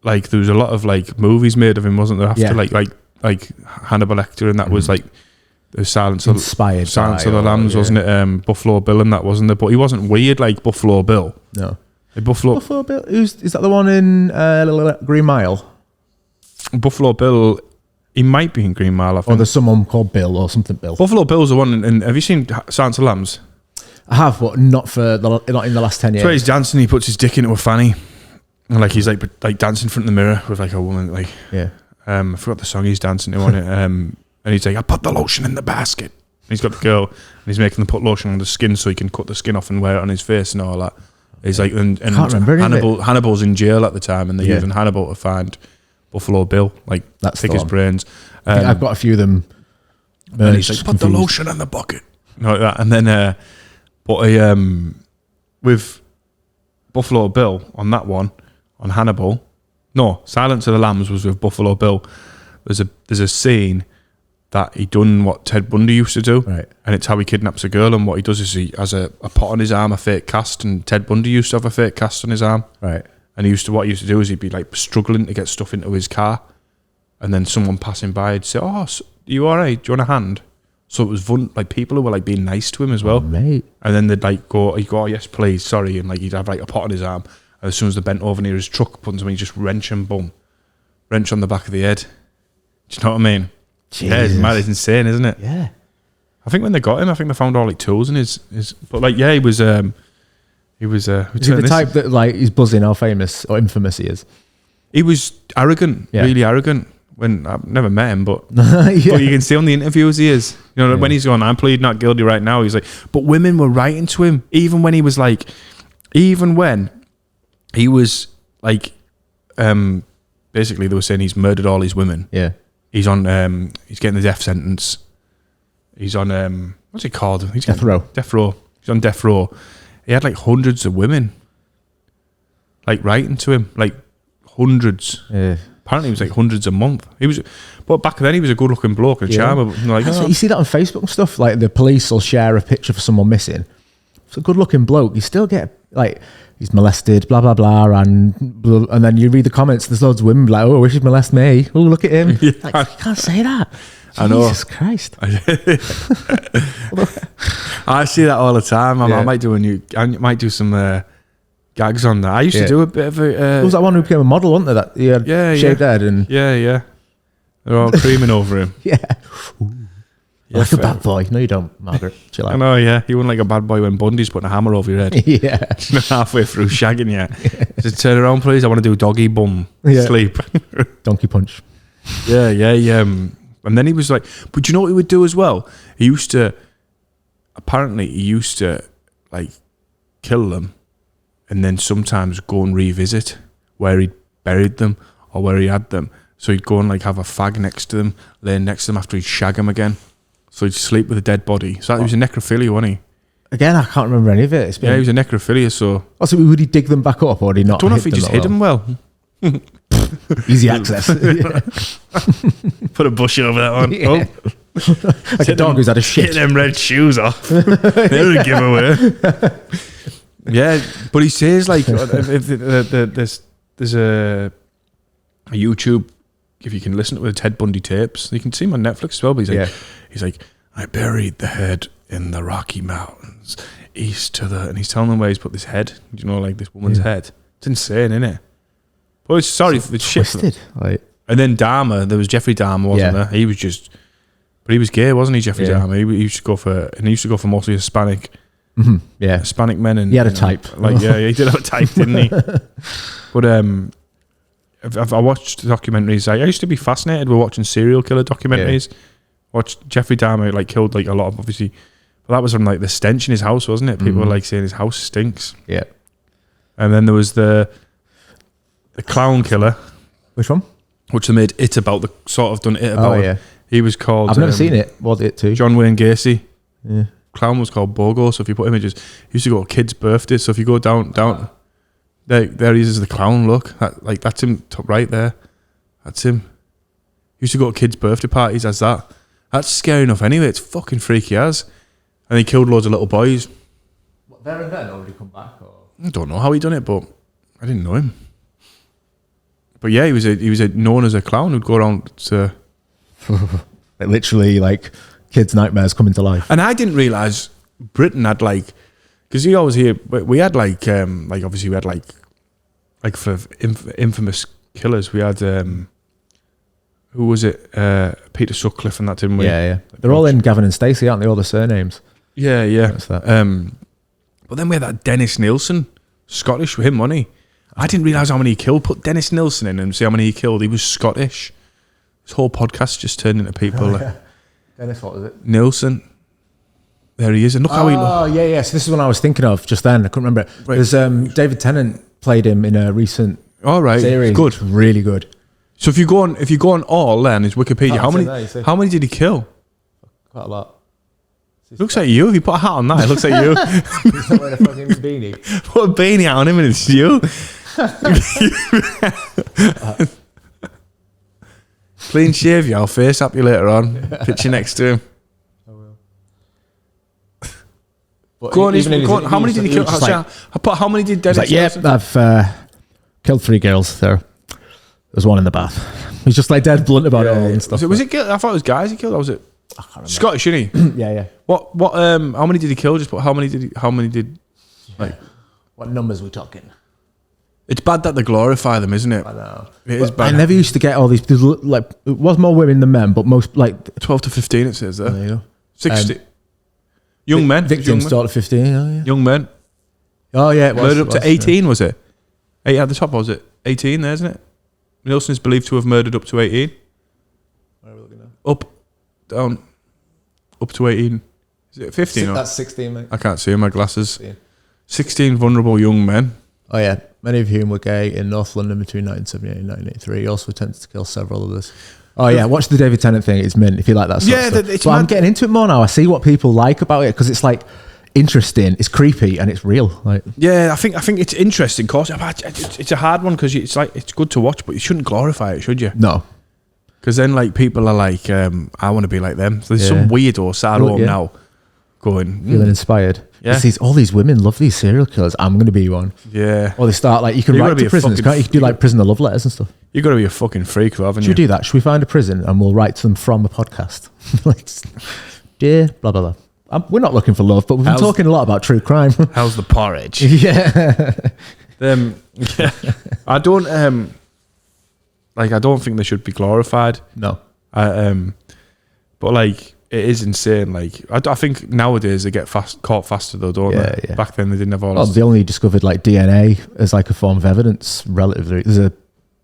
like there was a lot of like movies made of him, wasn't there? After like Hannibal Lecter, and that was like the Silence of the Lambs, wasn't it? Buffalo Bill and that, wasn't there? But he wasn't weird like Buffalo Bill.
No.
Buffalo
Bill. Is that the one in Green Mile?
Buffalo Bill. He might be in Green Mile. I
Or
think.
there's someone called Bill or something Bill.
Buffalo Bill's the one. And have you seen Silence of the Lambs?
I have, but not in the last 10 years.
So he's dancing. He puts his dick into a fanny, and like he's like dancing in front of the mirror with like a woman. Like
Yeah.
I forgot the song he's dancing to on it. And he's like, I put the lotion in the basket. And he's got the girl, and he's making them put lotion on the skin so he can cut the skin off and wear it on his face and all that. He's like, and
Can't remember any of it.
Hannibal's in jail at the time, and they're
Yeah.
using Hannibal to find Buffalo Bill, like
That's
pick
the
his
one.
brains.
I think I've got a few of them.
And he's like, put the lotion in the bucket, like that. And then, with Buffalo Bill on that one, on Hannibal, no, Silence of the Lambs was with Buffalo Bill. There's a scene that he done what Ted Bundy used to do,
Right.
and it's how he kidnaps a girl. And what he does is he has a pot on his arm, a fake cast, and Ted Bundy used to have a fake cast on his arm.
Right.
And what he used to do is he'd be like struggling to get stuff into his car, and then someone passing by would say, "Oh, you all right? Do you want a hand?" So it was like people who were like being nice to him as well.
Mate.
And then they'd like he'd go, "Oh yes, please, sorry," and like he'd have like a pot on his arm. And as soon as they bent over near his truck, putting something, he'd just wrench him, boom, wrench on the back of the head. Do you know what I mean? Yeah, it's
Jesus.
mad. It's insane, isn't it?
Yeah.
I think when they got him, I think they found all like tools in his. But like, yeah, he was.
Is he the type that like he's buzzing how famous or infamous he is?
He was arrogant,
Yeah.
really arrogant. When I've never met him, but
Yeah.
but you can see on the interviews he is. You know, when he's going, I'm pleading not guilty right now. He's like, but women were writing to him, even when he was like, even when he was like, basically they were saying he's murdered all his women.
Yeah.
He's on, he's getting the death sentence. He's on, what's it called? He's
Death row.
Death row. He's on death row. He had like hundreds of women, like writing to him, like hundreds.
Yeah.
Apparently, it was like hundreds a month. But back then he was a good-looking bloke and a
Yeah.
charmer. But like,
That's
oh,
what you see that on Facebook and stuff. Like the police will share a picture for someone missing. It's a good-looking bloke. You still get like he's molested, blah blah blah, and then you read the comments. There's loads of women like, "Oh, I wish he'd molest me." Oh, look at him.
Yeah.
Like, you can't say that.
I know.
Jesus Christ.
I see that all the time.
Yeah.
I might do some gags on that. I used to
Yeah.
do a bit of a.
There was that one who became a model, wasn't there? That he had
Yeah,
shaved
yeah.
head and
Yeah. They're all creaming over him.
yeah.
Yeah,
Like a
fair.
bad boy. No, you don't, Margaret. Chill
I
out.
know, yeah. He wasn't like a bad boy when Bundy's putting a hammer over your head.
Yeah.
Halfway through shagging you. Just turn around, please. I want to do doggy bum
Yeah.
sleep.
Donkey punch.
Yeah. And then he was like, but you know what he would do as well? He used to like kill them and then sometimes go and revisit where he'd buried them or where he had them. So he'd go and like have a fag next to them, laying next to them after he'd shag him again. So he'd sleep with a dead body. So he was a necrophilia, wasn't he?
Again, I can't remember any of it. It's been,
Yeah, he was a necrophilia, so
Also, would he dig them back up or would he not?
I don't know if he
hit
just
them
hid
that
them well.
well? Easy access.
Put a bush over that one.
Yeah.
Oh,
Like a dog who's had a shit.
get them red shoes off. They're a giveaway. Yeah, but he says like if there's a YouTube, if you can listen to the Ted Bundy tapes, you can see him on Netflix as well. But he's like, I buried the head in the Rocky Mountains east to the, and he's telling them where he's put this head. You know, like this woman's head. It's insane, isn't it? But it's sorry for the shit.
Twisted. Like,
And then Dahmer, there was Jeffrey Dahmer, wasn't there? He was just, but he was gay, wasn't he, Jeffrey Dahmer? He used to go for mostly Hispanic men, and
he had a type.
Like, yeah, he did have a type, didn't he? But I watched documentaries. I used to be fascinated with watching serial killer documentaries. Watched Jeffrey Dahmer like killed like a lot of, obviously, but that was from like the stench in his house, wasn't it? People were like saying his house stinks.
Yeah.
And then there was the clown killer,
Which one?
which they made it about, the sort of done it about.
Oh, yeah.
He was called.
I've never seen it. Was it too?
John Wayne Gacy.
Yeah.
Clown was called Bogo. So if you put images, he used to go to kids' birthdays. So if you go down, there he is as the clown. Look, that's him top right there. That's him. He used to go to kids' birthday parties as that. That's scary enough anyway. It's fucking freaky as. And he killed loads of little boys.
What, there and then, or did he come back? Or?
I don't know how he done it, but I didn't know him. But yeah, he was known as a clown who'd go around to.
Like, literally, like kids' nightmares coming to life.
And I didn't realise Britain had like, Because you always hear, we had like obviously we had like for infamous killers, we had who was it? Peter Sutcliffe and that, didn't we?
Yeah. They're all in Gavin and Stacey, aren't they? All the surnames.
Yeah.
That's that.
But then we had that Dennis Nielsen, Scottish with him, wasn't he? I didn't realise how many he killed. Put Dennis Nielsen in and see how many he killed. He was Scottish. This whole podcast just turned into people.
Dennis, what was it?
Nielsen. There he is. And look how he looks.
Oh, yeah. So this is what I was thinking of just then. I couldn't remember it.
Right.
There's David Tennant played him in a recent
All right.
series.
Good.
Really good.
So if you go on all then his Wikipedia,
Oh, it's in there,
how many did he kill?
Quite a lot.
Looks like you. If you put a hat on that, it looks like you.
He's not wearing a fucking beanie.
Put a beanie hat on him and it's you. Clean shave you. I'll face up you later on. Picture next to him.
But
Go on.
even in his
How many did he kill?
interviews, just like-
I put how many did Dennis?
He's like, yeah,
Nielsen?
I've killed 3 girls there. There's one in the bath. He's just like dead blunt about it all and stuff.
Was it? I thought it was guys he killed. Or was it
I can't remember.
Scottish? Isn't he?
Yeah.
What? How many did he kill? Just put how many did? Like,
What numbers we talking?
it's bad that they glorify them, isn't it?
I know.
It is
I
bad.
never used to get all these. There's like it was more women than men, but most like
12 to 15. It says there.
there you go.
60. Young men.
Victims
Young men.
start at 15. Oh yeah.
Young men.
Oh yeah. It was,
Murdered up
it
to
was,
18, was it? 8 at the top, was it? 18 there, isn't it? Nielsen is believed to have murdered up to 18.
Where are we looking now?
Up, down, up to 18. Is it 15? Or?
That's 16, mate.
I can't see my glasses.
16.
16 vulnerable young men.
Oh yeah. Many of whom were gay in North London between 1978 and 1983. He also attempted to kill several others. Oh yeah, watch the David Tennant thing. It's mint if you like that sort
Yeah,
of stuff.
it's
But I'm
mad.
getting into it more now. I see what people like about it because it's like interesting, it's creepy, and it's real. Like
Yeah, I think it's interesting. Cause it's a hard one because it's like it's good to watch, but you shouldn't glorify it, should you?
no,
Because then like people are like, I want to be like them. So there's
Yeah.
some weirdo sat
Well,
home
yeah.
now, going,
feeling inspired.
Yeah.
All these women love these serial killers. I'm going to be one.
yeah.
Or they start like you can
You've gotta
write
be
to
a
prisoners,
fucking
can't you? You can do like prisoner love letters and stuff.
You got to be a fucking freak, though, haven't
Should we do that? Should we find a prison and we'll write to them from a podcast? Like, dear, blah blah blah. We're not looking for love, but we've been
How's-
talking a lot about true crime.
How's the porridge?
Yeah.
Yeah. I don't I don't think they should be glorified.
No.
But like it is insane. Like I think nowadays they get caught faster though, don't
Yeah,
they?
yeah.
Back then they didn't have all
Well,
this.
they only discovered like DNA as like a form of evidence relatively. There's a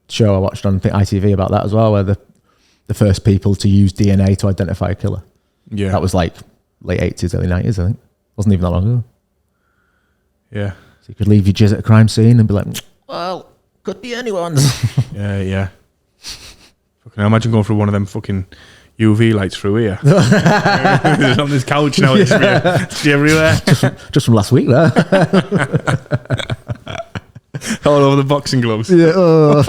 show I watched on I think ITV about that as well, where the first people to use DNA to identify a killer.
Yeah.
That was like late 80s, early 90s, I think. Wasn't even that long ago.
Yeah.
So you could leave your jizz at a crime scene and be like, well, could be anyone's.
Yeah, yeah. Fucking imagine going through one of them fucking UV lights through here. On this couch now, it's everywhere.
Just from last week there.
All over the boxing gloves.
Yeah, oh.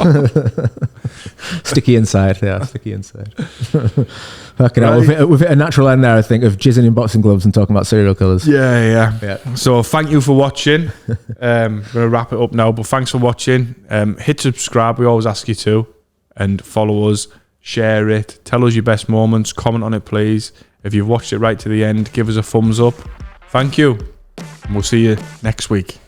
Sticky inside, yeah, sticky inside. Fucking hell, we've hit a natural end there, I think, of jizzing in boxing gloves and talking about serial killers.
Yeah.
Yeah.
So thank you for watching. We're gonna wrap it up now, but thanks for watching. Hit subscribe. We always ask you to, and follow us. Share it. Tell us your best moments. Comment on it, please. If you've watched it right to the end, give us a thumbs up. Thank you, and we'll see you next week.